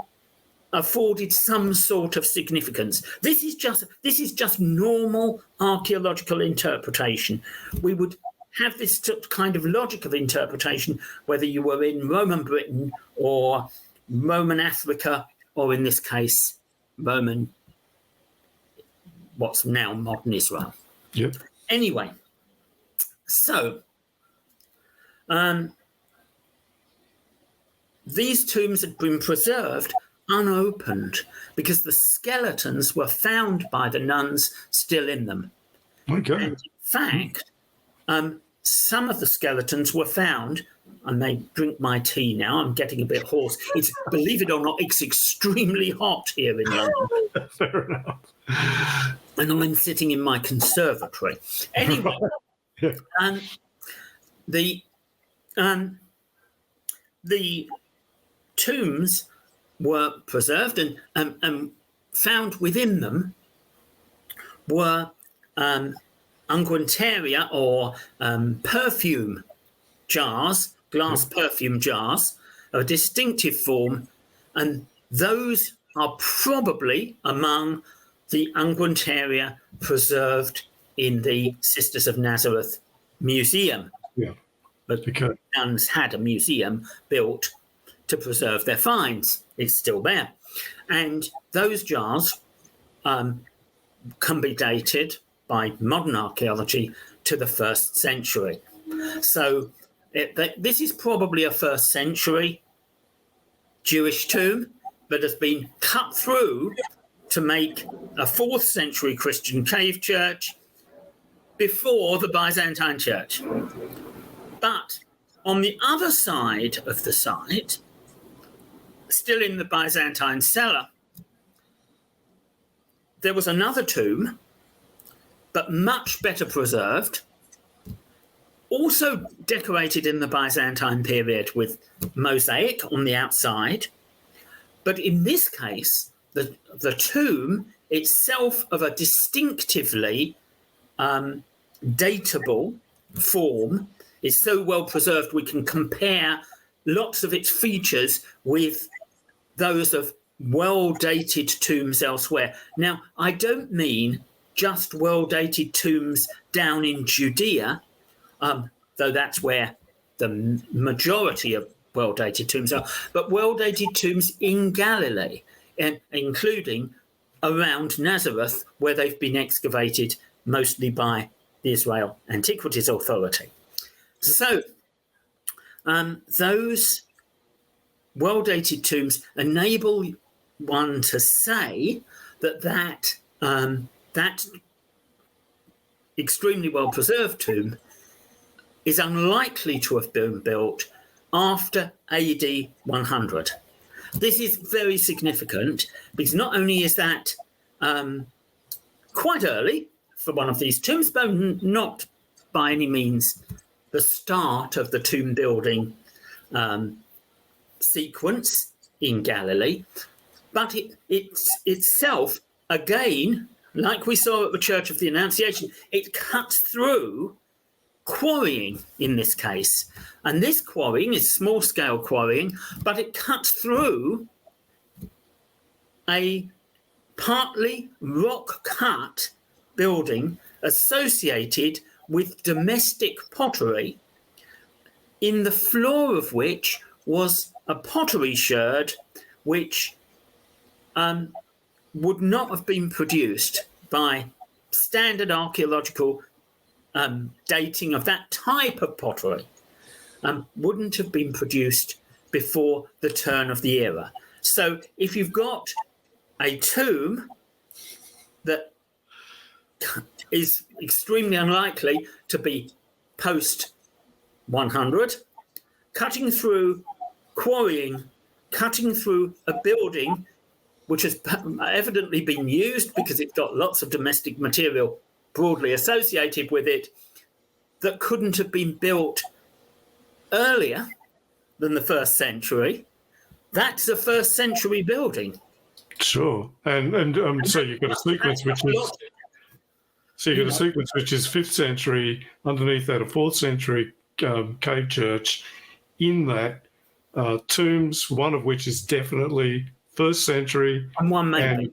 afforded some sort of significance. This is just normal archaeological interpretation. We would have this kind of logic of interpretation whether you were in Roman Britain or Roman Africa, or in this case, Roman, what's now modern Israel. Yep. Anyway, so these tombs had been preserved unopened because the skeletons were found by the nuns still in them. Okay. And in fact, some of the skeletons were found. I may drink my tea now. I'm getting a bit hoarse. Believe it or not, it's extremely hot here in London. Fair enough. And I'm sitting in my conservatory. Anyway, Yeah. The tombs were preserved, and found within them were unguentaria, or perfume jars, glass perfume jars of a distinctive form, and those are probably among the unguentaria preserved in the Sisters of Nazareth Museum. Yeah. But the nuns had a museum built to preserve their finds. It's still there. And those jars can be dated by modern archaeology to the 1st century. So this is probably a 1st century Jewish tomb that has been cut through to make a 4th century Christian cave church before the Byzantine Church. But on the other side of the site, still in the Byzantine cellar, there was another tomb, but much better preserved, also decorated in the Byzantine period with mosaic on the outside. But in this case, the tomb itself of a distinctively datable form is so well preserved we can compare lots of its features with those of well-dated tombs elsewhere. Now, I don't mean just well-dated tombs down in Judea, though that's where the majority of well-dated tombs are, but well-dated tombs in Galilee, and including around Nazareth, where they've been excavated mostly by the Israel Antiquities Authority. So those well-dated tombs enable one to say that extremely well-preserved tomb is unlikely to have been built after AD 100. This is very significant because not only is that quite early for one of these tombs, but not by any means the start of the tomb building sequence in Galilee, but it's itself, again, like we saw at the Church of the Annunciation, it cuts through quarrying in this case. And this quarrying is small-scale quarrying, but it cuts through a partly rock-cut building associated with domestic pottery, in the floor of which was a pottery sherd which would not have been produced by standard archaeological dating of that type of pottery, wouldn't have been produced before the turn of the era. So if you've got a tomb that is extremely unlikely to be post 100, quarrying, cutting through a building which has evidently been used because it's got lots of domestic material broadly associated with it, that couldn't have been built earlier than the 1st century. That's a 1st century building. Sure. And so you've got a sequence which is... So you've got a sequence which is 5th century, underneath that a 4th century cave church. In that, tombs, one of which is definitely 1st century. And one maybe.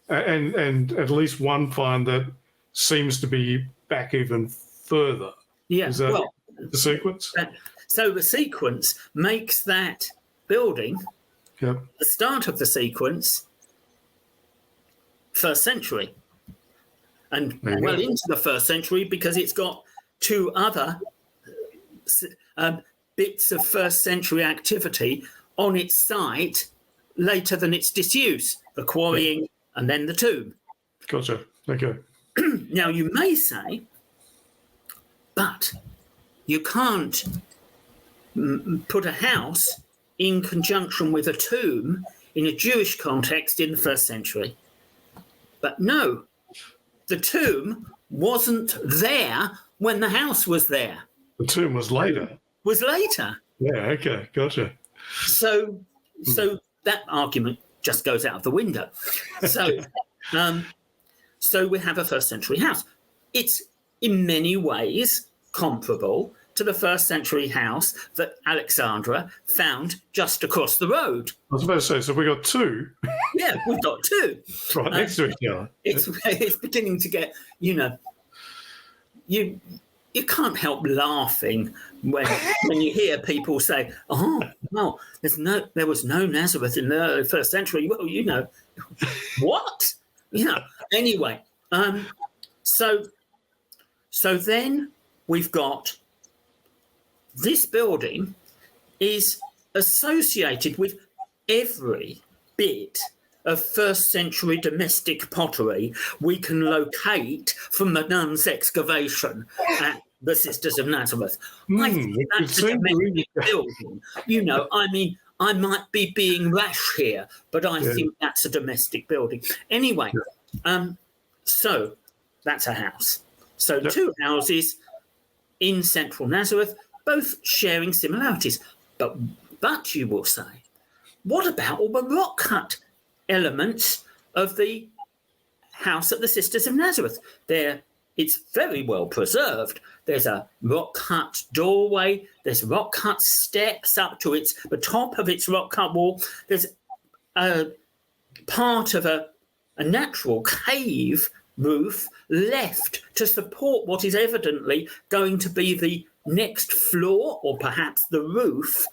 And at least one find that seems to be back even further. Yeah. Is that the sequence? So the sequence makes that building, the start of the sequence, 1st century, and well into the 1st century, because it's got two other bits of 1st century activity on its site later than its disuse, the quarrying and then the tomb. Gotcha. Okay. Now, you may say, but you can't put a house in conjunction with a tomb in a Jewish context in the 1st century. But no, the tomb wasn't there when the house was there. The tomb was later. Yeah, okay, gotcha. So that argument just goes out of the window. So, so we have a 1st century house. It's in many ways comparable to the 1st century house that Alexandra found just across the road. I was about to say, so we got two. Yeah, we've got two. Right next to each other. It's beginning to get, you can't help laughing when you hear people say, "Oh, well, there was no Nazareth in the early 1st century." Well, what? Anyway, so then we've got this building is associated with every bit of 1st century domestic pottery we can locate from the Nuns' excavation at the Sisters of Nazareth. I think that's a domestic building. I might be being rash here, but I think that's a domestic building. Anyway, so that's a house. So two houses in central Nazareth, both sharing similarities. But you will say, what about all the rock-cut elements of the house at the Sisters of Nazareth? It's very well preserved. There's a rock-cut doorway. There's rock-cut steps up to the top of its rock-cut wall. There's a part of a natural cave roof left to support what is evidently going to be the next floor, or perhaps the roof,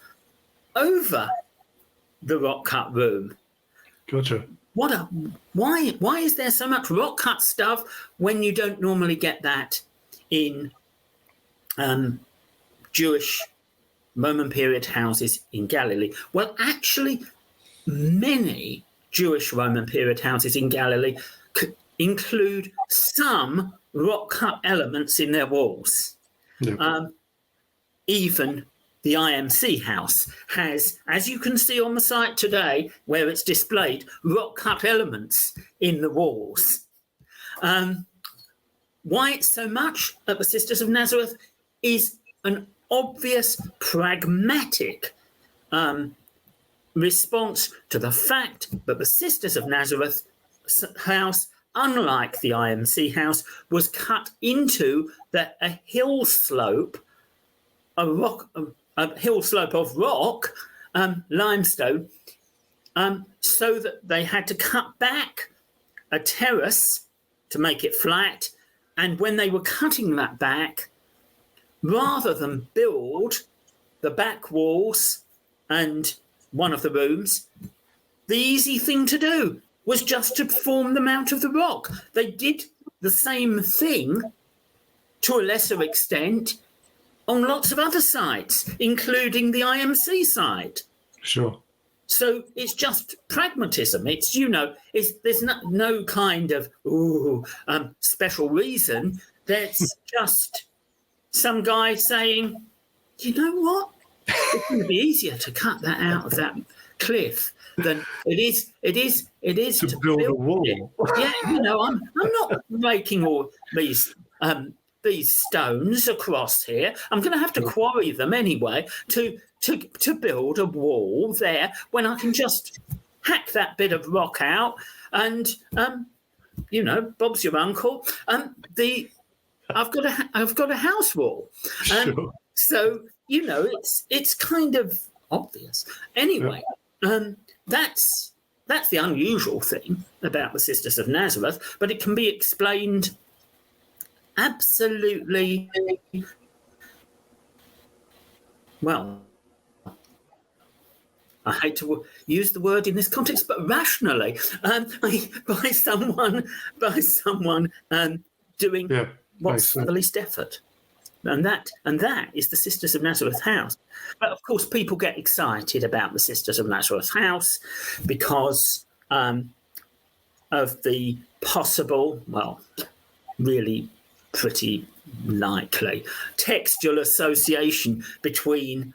over the rock-cut room. Gotcha. Why is there so much rock-cut stuff when you don't normally get that in Jewish Roman period houses in Galilee? Well, actually, many Jewish Roman period houses in Galilee include some rock-cut elements in their walls. Yeah. Even the IMC house has, as you can see on the site today, where it's displayed, rock-cut elements in the walls. Why it's so much at the Sisters of Nazareth is an obvious, pragmatic response to the fact that the Sisters of Nazareth house unlike the IMC house, was cut into a hill slope, a hill slope of rock, limestone, so that they had to cut back a terrace to make it flat. And when they were cutting that back, rather than build the back walls and one of the rooms, the easy thing to do was just to form them out of the rock. They did the same thing to a lesser extent on lots of other sites, including the IMC site. Sure. So it's just pragmatism. It's, there's no kind of special reason. There's just some guy saying, you know what? It's going to be easier to cut that out of that cliff than it is to build a wall. Yeah, I'm not making all these stones across here. I'm going to have to quarry them anyway to build a wall there when I can just hack that bit of rock out and Bob's your uncle. I've got a house wall. Sure. So it's kind of obvious. Anyway, that's the unusual thing about the Sisters of Nazareth, but it can be explained absolutely well. I hate to use the word in this context, but rationally, by someone doing what's the least effort. And that is the Sisters of Nazareth house. But of course, people get excited about the Sisters of Nazareth house because of the possible, really pretty likely textual association between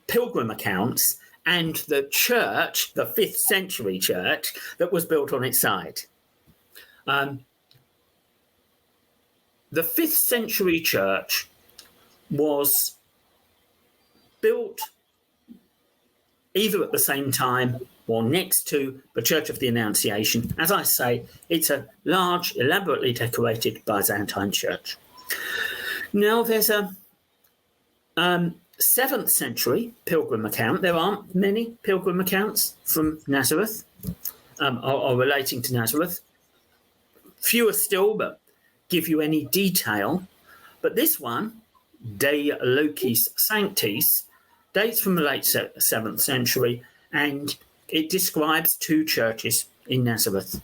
pilgrim accounts and the church, the 5th century church that was built on its site. The 5th century church was built either at the same time or next to the Church of the Annunciation. As I say, it's a large, elaborately decorated Byzantine church. Now, there's a 7th century pilgrim account. There aren't many pilgrim accounts from Nazareth or relating to Nazareth. Fewer still, but give you any detail. But this one, De Locis Sanctis, dates from the late 7th century, and it describes 2 churches in Nazareth.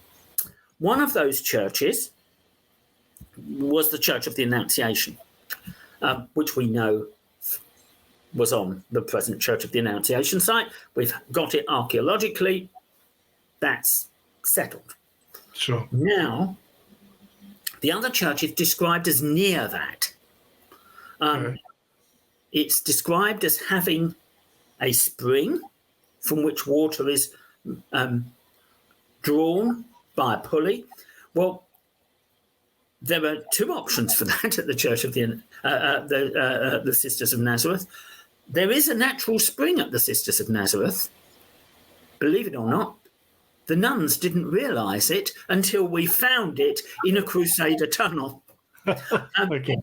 One of those churches was the Church of the Annunciation, which we know was on the present Church of the Annunciation site. We've got it archaeologically. That's settled. Sure. Now, the other church is described as near that. It's described as having a spring from which water is drawn by a pulley. Well, there are 2 options for that at the Church of the Sisters of Nazareth. There is a natural spring at the Sisters of Nazareth. Believe it or not, the nuns didn't realise it until we found it in a Crusader tunnel. Okay.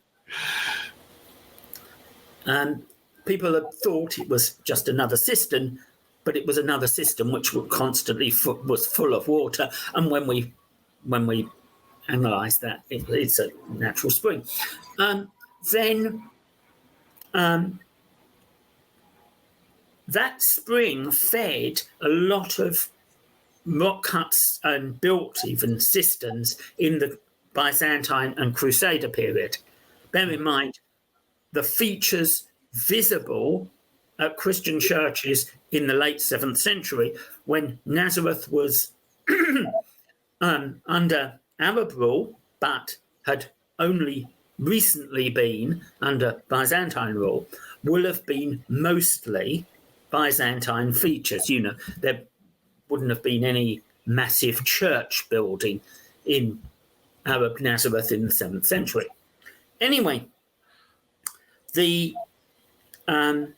People had thought it was just another cistern, but it was another cistern which constantly was full of water. And when we analysed that, it's a natural spring. That spring fed a lot of rock cuts and built even cisterns in the Byzantine and Crusader period. Bear in mind, the features visible at Christian churches in the late 7th century, when Nazareth was under Arab rule, but had only recently been under Byzantine rule, will have been mostly Byzantine features. There wouldn't have been any massive church building in Arab Nazareth in the 7th century. Anyway, the other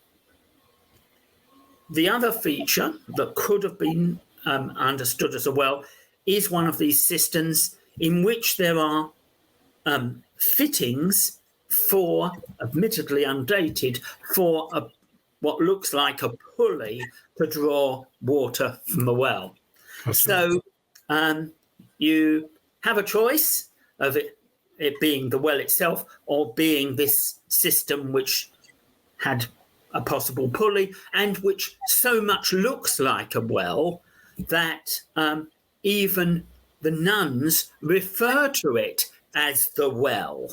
feature that could have been understood as well is one of these cisterns in which there are fittings for, admittedly undated, for what looks like a pulley to draw water from a well. So you have a choice of it being the well itself or being this system which had a possible pulley and which so much looks like a well that even the nuns refer to it as the well.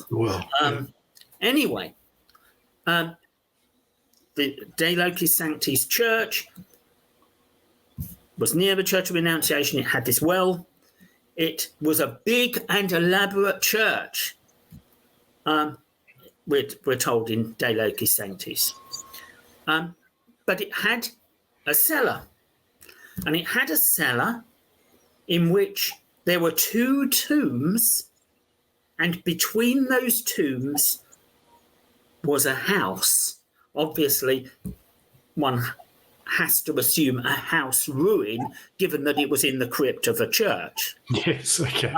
Anyway, the De Locis Sanctis Church was near the Church of Renunciation. It had this well. It was a big and elaborate church, we're told in De Locis Sanctis. But it had a cellar. And it had a cellar in which there were 2 tombs, and between those tombs was a house. Obviously, one has to assume a house ruin, given that it was in the crypt of a church. Yes, okay.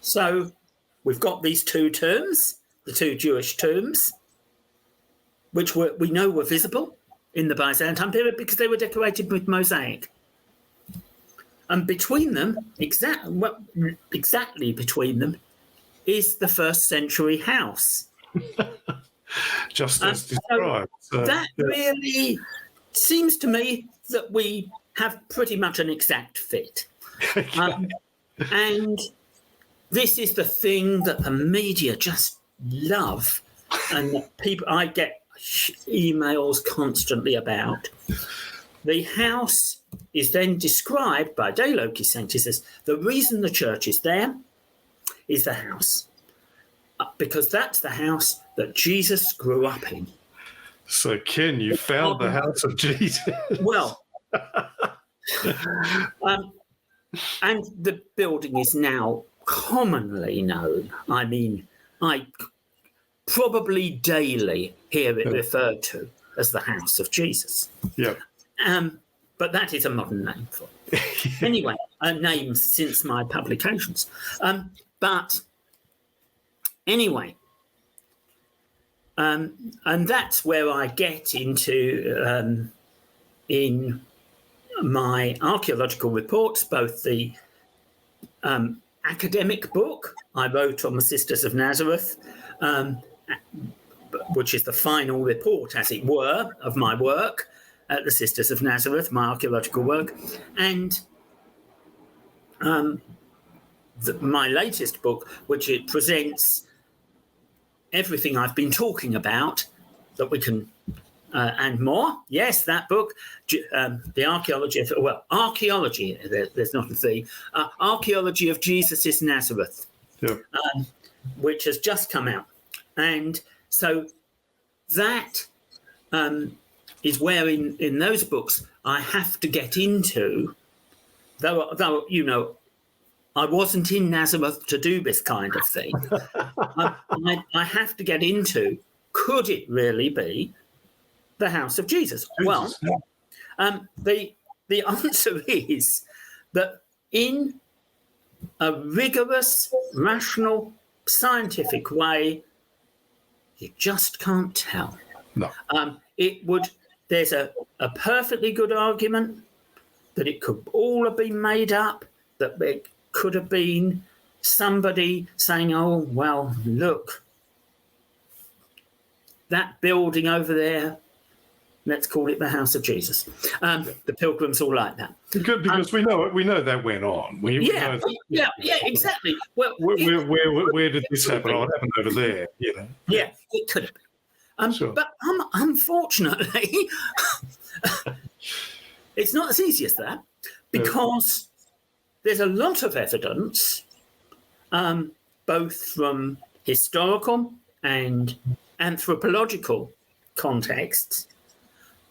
So we've got these 2 tombs, the 2 Jewish tombs, which we know were visible in the Byzantine period because they were decorated with mosaic. And between them, exactly between them, is the 1st century house. Just as described. So that really seems to me that we have pretty much an exact fit. And this is the thing that the media just love, and that I get emails constantly about. The house is then described by De Locis Sanctis as the reason the church is there is the house, because that's the house that Jesus grew up in. So, Ken, you found the house of Jesus. Well, and the building is now commonly known. I mean, I probably daily hear it referred to as the house of Jesus. Yeah. But that is a modern name for it. Anyway, a name since my publications. But anyway, and that's where I get into, in my archaeological reports, both the academic book I wrote on the Sisters of Nazareth, which is the final report, as it were, of my work at the Sisters of Nazareth, my archaeological work, and my latest book, which it presents everything I've been talking about that we can, and more. Yes, that book, the archaeology of, archaeology, there's not a thing, Archaeology of Jesus Nazareth, which has just come out. And so that is where in those books I have to get into, though you know, I wasn't in Nazareth to do this kind of thing. I have to get into, could it really be the house of Jesus? Well, the answer is that in a rigorous, rational, scientific way, you just can't tell. No. There's a perfectly good argument that it could all have been made up, that it could have been somebody saying, oh, well, look, that building over there, let's call it the house of Jesus. The pilgrims all like that. Good, because we know that went on. Yeah, exactly. Well, where did this happen? Oh, it happened over there. You know. Yeah, it could have been. Sure. But unfortunately, it's not as easy as that, because there's a lot of evidence, both from historical and anthropological contexts,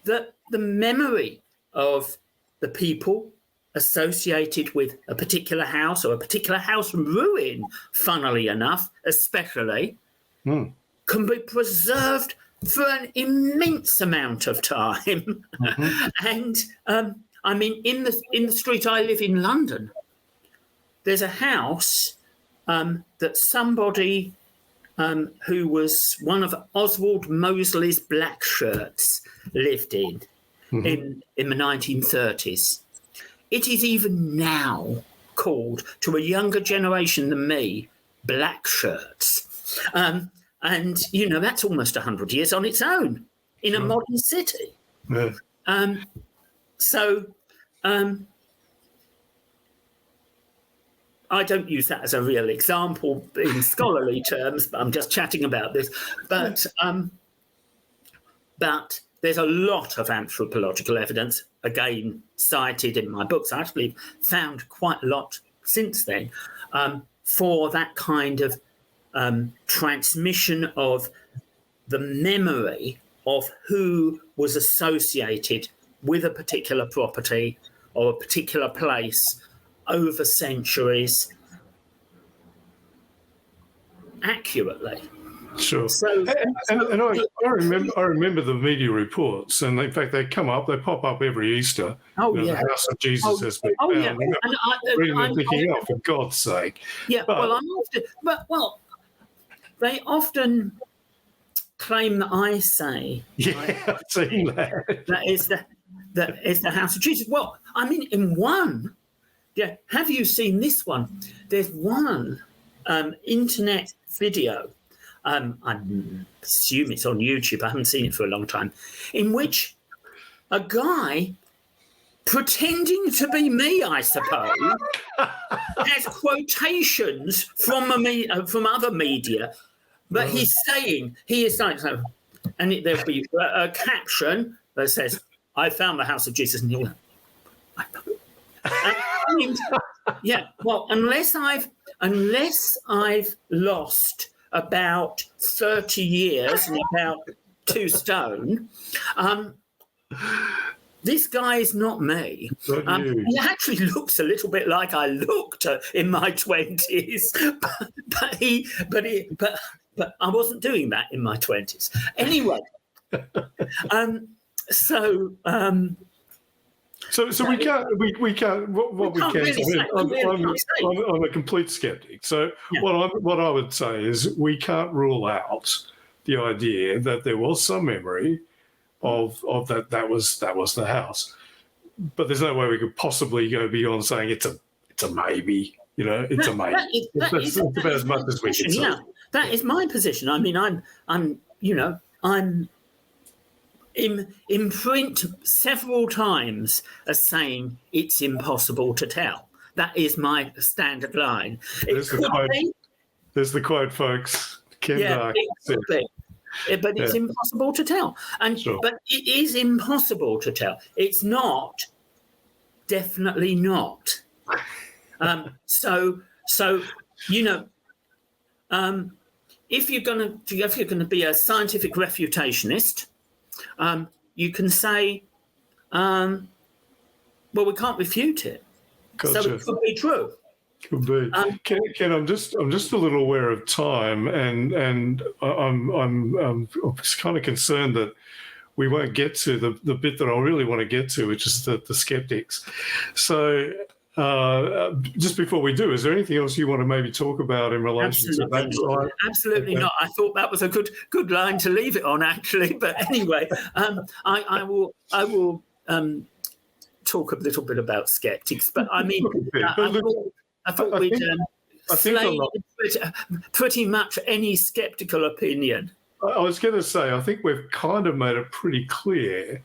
that the memory of the people associated with a particular house or a particular house ruin, funnily enough, especially, can be preserved for an immense amount of time. And I mean, in the street I live in London, there's a house that somebody who was one of Oswald Mosley's black shirts lived in in the 1930s. It is even now called, to a younger generation than me, black shirts. And, that's almost 100 years on its own in a modern city. Yeah. I don't use that as a real example in scholarly terms, but I'm just chatting about this. But there's a lot of anthropological evidence, again, cited in my books. I actually found quite a lot since then for that kind of transmission of the memory of who was associated with a particular property or a particular place over centuries accurately. Sure. And I remember the media reports, and in fact they pop up every Easter. Oh, The House of Jesus has been found. Yeah. And I'm thinking, for God's sake. Yeah. They often claim that I say. Yeah, I've seen that. That is the House of Jesus. Well, I mean, in one. Yeah. Have you seen this one? There's one internet video. I assume it's on YouTube. I haven't seen it for a long time. In which a guy, pretending to be me, I suppose, has quotations from other media, but he is saying, and there'll be a caption that says, "I found the House of Jesus," and he'll go, yeah. Well, unless I've lost about 30 years and about 2 stone, this guy is not me. He actually looks a little bit like I looked in my 20s, but I wasn't doing that in my 20s. Anyway, So we can't. What we can say, I'm a complete skeptic. So what I would say is we can't rule out the idea that there was some memory of that. That was the house, but there's no way we could possibly go beyond saying it's a maybe. It's a maybe. That's about as much as we can say. Yeah, that is my position. I mean, I'm in print several times as saying it's impossible to tell. That is my standard line. There's the quote, folks. Ken Dark. But it's impossible to tell. But it is impossible to tell. It's not, definitely not. If you're going to be a scientific refutationist, you can say, well, we can't refute it. Gotcha. So it could be true. Could be. Ken, I'm just a little aware of time, and I'm kind of concerned that we won't get to the bit that I really want to get to, which is the skeptics. So just before we do, is there anything else you want to maybe talk about in relation to that slide? Absolutely not. I thought that was a good line to leave it on, actually. But anyway, I will talk a little bit about skeptics. But I mean, I thought we'd slay pretty much any skeptical opinion. I was going to say, I think we've kind of made it pretty clear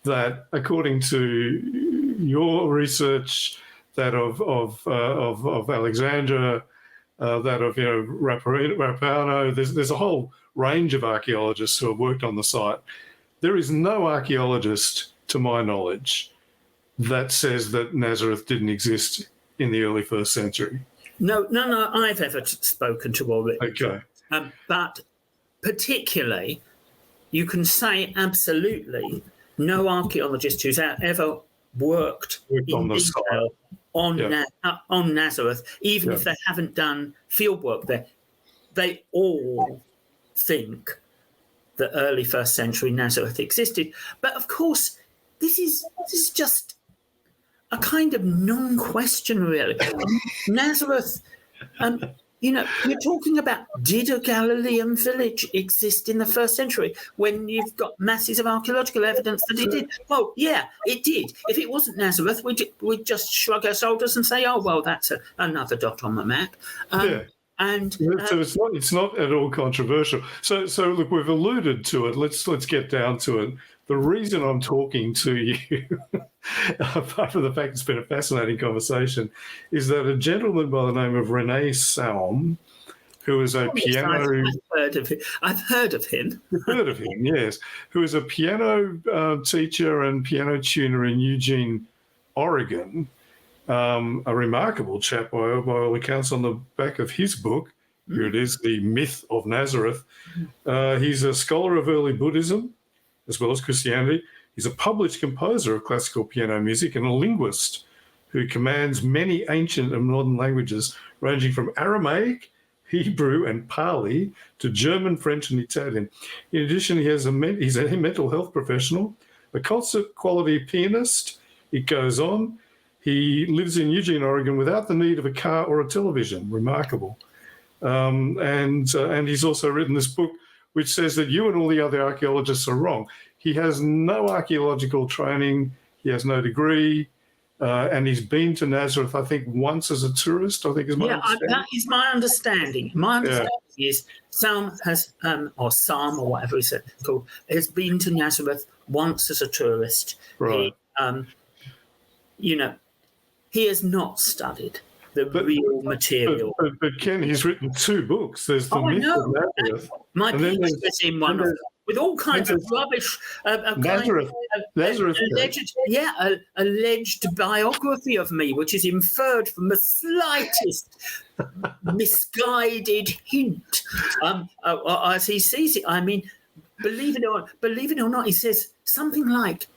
that according to your research, that of Alexandria, that of Rapano, there's a whole range of archaeologists who have worked on the site. There is no archaeologist, to my knowledge, that says that Nazareth didn't exist in the early 1st century. No, I've ever spoken to already. Okay. But particularly, you can say absolutely no archaeologist who's ever worked in detail on Nazareth, even if they haven't done fieldwork there, they all think that early 1st century Nazareth existed. But of course, this is just a kind of non-question, really. Nazareth, you're talking about, did a Galilean village exist in the first century when you've got masses of archaeological evidence that it did? Well, yeah, it did. If it wasn't Nazareth, we'd just shrug our shoulders and say, oh, well, that's another dot on the map. And so it's not at all controversial. So look, we've alluded to it. Let's get down to it. The reason I'm talking to you, apart from the fact it's been a fascinating conversation, is that a gentleman by the name of Rene Salm, who is a piano... I've heard of him. You've heard of him, yes. Who is a piano teacher and piano tuner in Eugene, Oregon. A remarkable chap by all accounts. On the back of his book, here it is, The Myth of Nazareth. He's a scholar of early Buddhism as well as Christianity. He's a published composer of classical piano music and a linguist who commands many ancient and modern languages, ranging from Aramaic, Hebrew and Pali to German, French and Italian. In addition, he's a mental health professional, a concert quality pianist. It goes on. He lives in Eugene, Oregon, without the need of a car or a television. Remarkable. And he's also written this book, which says that you and all the other archaeologists are wrong. He has no archaeological training. He has no degree. And he's been to Nazareth, I think, once as a tourist, I think is my understanding. That is my understanding. My understanding is Salm has, or Salm or whatever it's called, has been to Nazareth once as a tourist. Right. He has not studied the real material. But Ken, he's written 2 books. There's The Myth of Nazareth. My piece was in one of them, with all kinds of rubbish. Nazareth. Alleged biography of me, which is inferred from the slightest misguided hint. As he sees it, I mean, believe it or not, he says something like,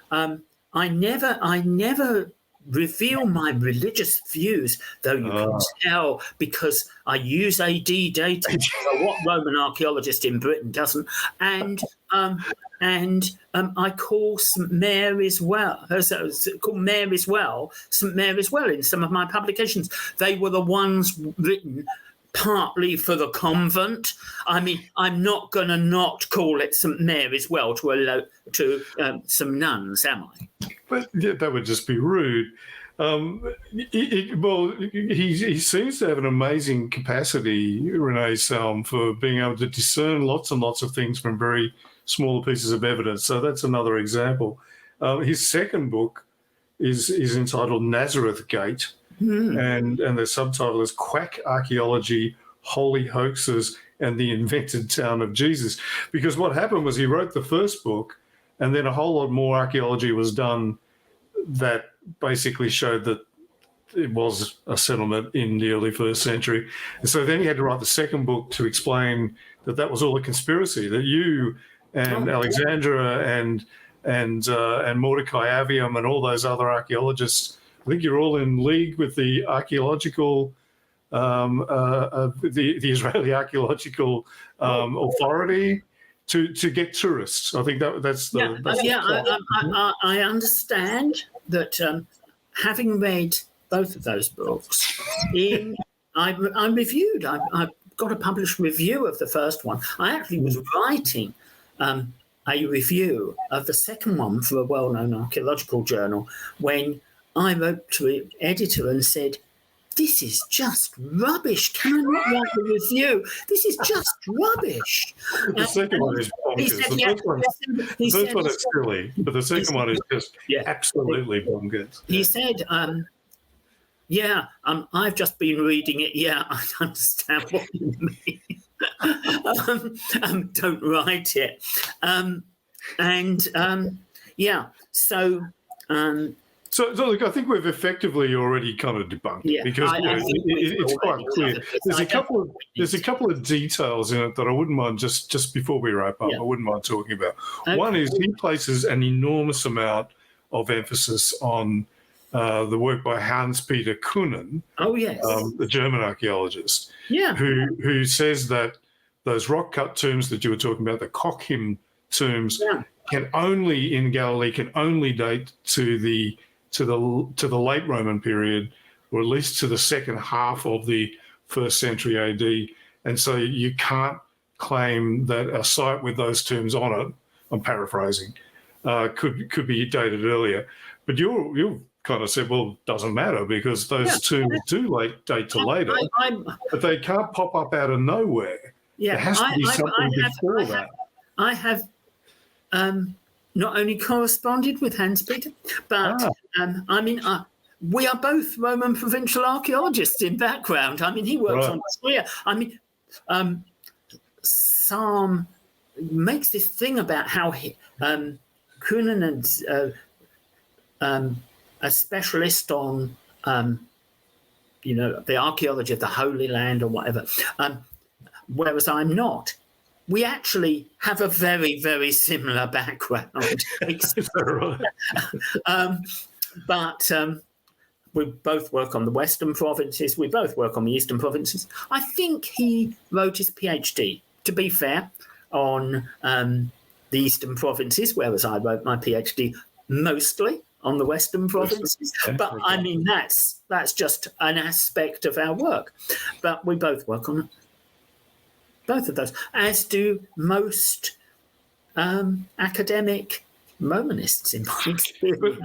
I never reveal my religious views, though you can tell because I use AD data. What Roman archaeologist in Britain doesn't? And I call St Mary's Well, called Mary's Well, St Mary's Well in some of my publications. They were the ones written partly for the convent. I mean, I'm not going to not call it St Mary's Well to some nuns, am I? But that would just be rude. He seems to have an amazing capacity, Rene Salm, for being able to discern lots and lots of things from very small pieces of evidence. So that's another example. His second book is entitled Nazareth Gate, and the subtitle is Quack Archaeology, Holy Hoaxes, and the Invented Town of Jesus. Because what happened was he wrote the first book, and then a whole lot more archaeology was done that basically showed that it was a settlement in the early first century. And so then he had to write the second book to explain that was all a conspiracy, that you and Alexandra and Mordecai Avium and all those other archaeologists, I think you're all in league with the archaeological, the Israeli Archaeological Authority, to get tourists. I think that's the... I understand that having read both of those books, I reviewed. I've got a published review of the first one. I actually was writing a review of the second one for a well-known archaeological journal when I wrote to the editor and said, this is just rubbish. Can I not write the review? This is just rubbish. The second one is bonkers. The first one is silly, but the second one is just absolutely bonkers. He said, I've just been reading it. Yeah, I understand what you mean. Don't write it. So look, I think we've effectively already kind of debunked it because it's quite clear. There's a couple of details in it that I wouldn't mind just before we wrap up. I wouldn't mind talking about. Okay. One is he places an enormous amount of emphasis on the work by Hans-Peter Kuhnen, the German archaeologist, who says that those rock-cut tombs that you were talking about, the Kochim tombs, in Galilee can only date to the to the late Roman period, or at least to the second half of the 1st century AD. And so you can't claim that a site with those tombs on it, I'm paraphrasing, could be dated earlier. But you've kind of said, well, it doesn't matter because those tombs do date to later, but they can't pop up out of nowhere. Yeah, there has to be something before that. I have not only corresponded with Hans-Peter, but we are both Roman provincial archaeologists in background. I mean, he works on Syria. I mean, Salm makes this thing about how Cunin's a specialist on, the archaeology of the Holy Land or whatever, whereas I'm not. We actually have a very, very similar background. But we both work on the Western provinces. We both work on the Eastern provinces. I think he wrote his PhD, to be fair, on the Eastern provinces, whereas I wrote my PhD mostly on the Western provinces. But I mean, that's just an aspect of our work. But we both work on both of those, as do most academic Romanists in my experience. But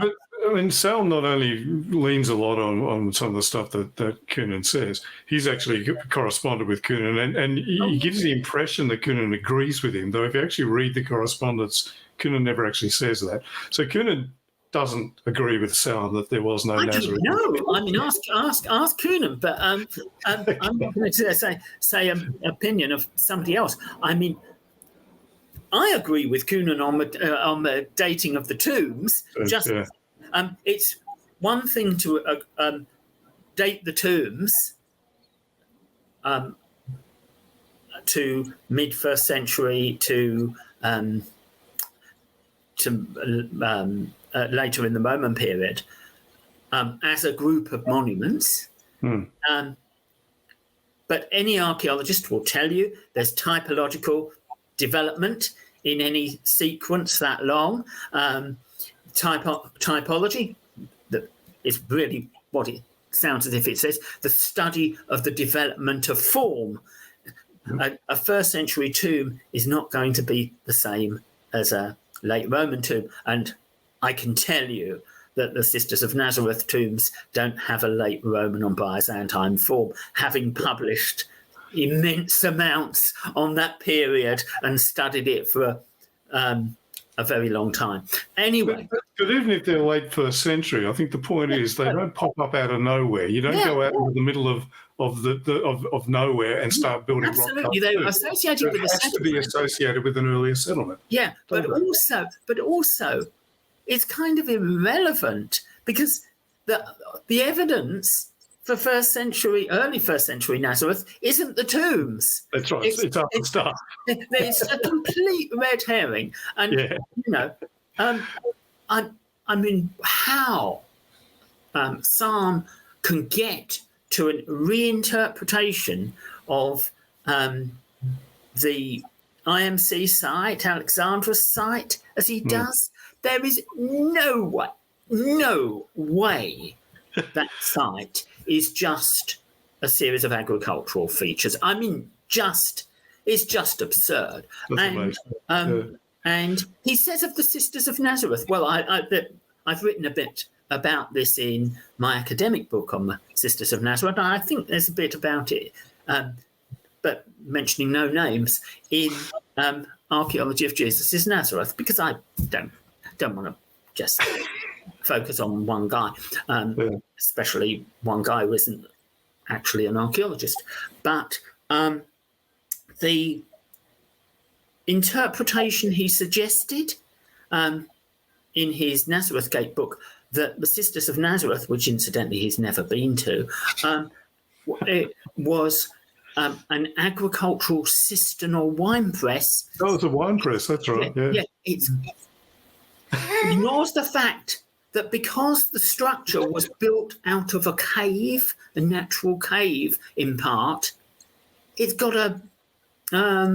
I mean, Salm not only leans a lot on some of the stuff that Cunin says, he's actually corresponded with Cunin, and he gives the impression that Cunin agrees with him, though if you actually read the correspondence, Cunin never actually says that. So Cunin doesn't agree with Salm that there was no Nazareth. No, I mean, ask Cunin, but I'm not going to say an opinion of somebody else. I mean, I agree with Cunin on the dating of the tombs. It's one thing to date the tombs to mid-1st century to later in the Roman period as a group of monuments. But any archaeologist will tell you there's typological development in any sequence that long. Typology, that is really what it sounds as if it says, the study of the development of form. A 1st century tomb is not going to be the same as a late Roman tomb. And I can tell you that the Sisters of Nazareth tombs don't have a late Roman or Byzantine form, having published immense amounts on that period and studied it for a very long time. Anyway. But even if they're late 1st century, I think the point is they don't pop up out of nowhere. You don't go out into the middle of nowhere and start building rock cut. Absolutely, they're associated with a settlement. It has to be associated with an earlier settlement. Yeah, but also, it's kind of irrelevant because the evidence for early 1st century Nazareth isn't the tombs. That's right. It's other stuff. It's a complete red herring. And, I mean, how Salm can get to a reinterpretation of the IMC site, Alexandra's site, as he does, there is no way that site is just a series of agricultural features. I mean, it's just absurd. And he says of the Sisters of Nazareth, well, I've written a bit about this in my academic book on the Sisters of Nazareth. I think there's a bit about it, but mentioning no names, in Archaeology of Jesus Nazareth, because I don't want to just focus on one guy, especially one guy who isn't actually an archaeologist. But the interpretation he suggested in his Nazareth Gate book, that the Sisters of Nazareth, which incidentally he's never been to, it was an agricultural cistern or wine press. Oh, it's a wine press, that's right. Yeah. It ignores the fact that because the structure was built out of a cave, a natural cave in part, it's got a, how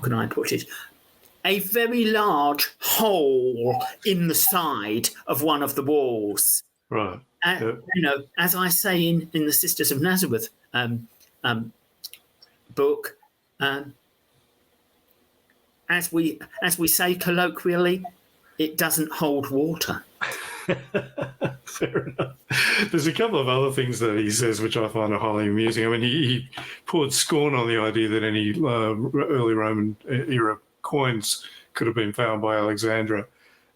can I put it? a very large hole in the side of one of the walls. Right. As I say in the Sisters of Nazareth book, as we say colloquially, it doesn't hold water. Fair enough. There's a couple of other things that he says which I find highly amusing. I mean, he poured scorn on the idea that any early Roman era coins could have been found by Alexandra,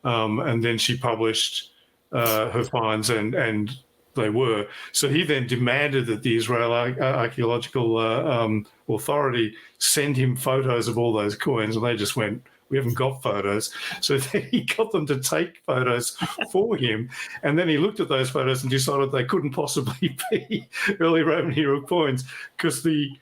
and then she published her finds, and they were. So he then demanded that the Israel Archaeological Authority send him photos of all those coins, and they just went, "We haven't got photos." So then he got them to take photos for him, and then he looked at those photos and decided they couldn't possibly be early Roman era coins, because the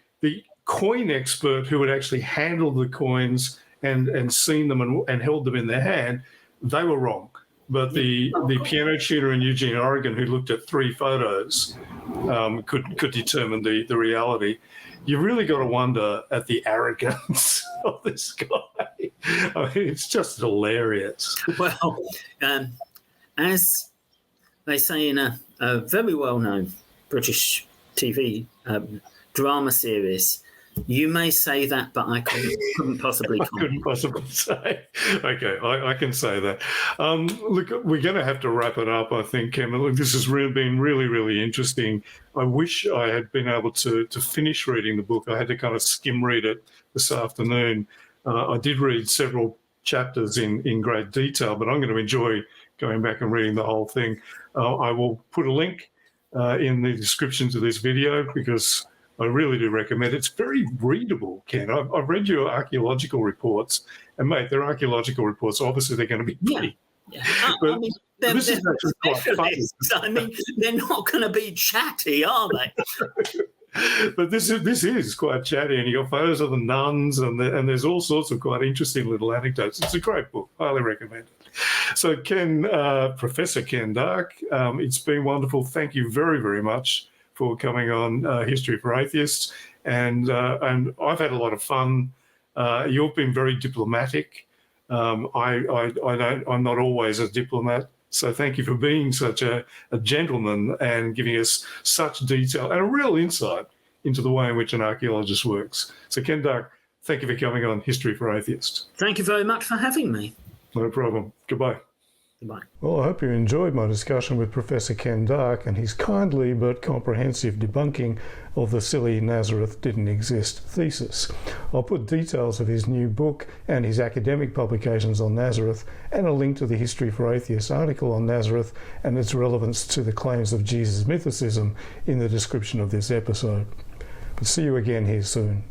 coin expert who had actually handled the coins and seen them and held them in their hand, they were wrong. But the piano tuner in Eugene, Oregon, who looked at 3 photos, could determine the reality. You really got to wonder at the arrogance of this guy. I mean, it's just hilarious. Well, as they say in a very well-known British TV drama series, you may say that, but I couldn't possibly comment. I couldn't possibly say. Okay, I can say that. Look, we're going to have to wrap it up, I think, Kim. Look, this has been really, really interesting. I wish I had been able to finish reading the book. I had to kind of skim read it this afternoon. I did read several chapters in great detail, but I'm going to enjoy going back and reading the whole thing. I will put a link in the description to this video, because I really do recommend it. It's very readable, Ken. I've read your archaeological reports, and mate, they're archaeological reports. Obviously, they're going to be pretty. Yeah. I mean, this is actually quite funny. I mean, they're not going to be chatty, are they? But this is quite chatty, and you got photos of the nuns, and there's all sorts of quite interesting little anecdotes. It's a great book. Highly recommend it. So, Ken, Professor Ken Dark, it's been wonderful. Thank you very, very much for coming on History for Atheists, and I've had a lot of fun. You've been very diplomatic. I'm not always a diplomat, so thank you for being such a gentleman and giving us such detail and a real insight into the way in which an archaeologist works. So, Ken Dark, thank you for coming on History for Atheists. Thank you very much for having me. No problem. Goodbye. Goodbye. Well, I hope you enjoyed my discussion with Professor Ken Dark and his kindly but comprehensive debunking of the silly Nazareth didn't exist thesis. I'll put details of his new book and his academic publications on Nazareth, and a link to the History for Atheists article on Nazareth and its relevance to the claims of Jesus Mythicism in the description of this episode. But see you again here soon.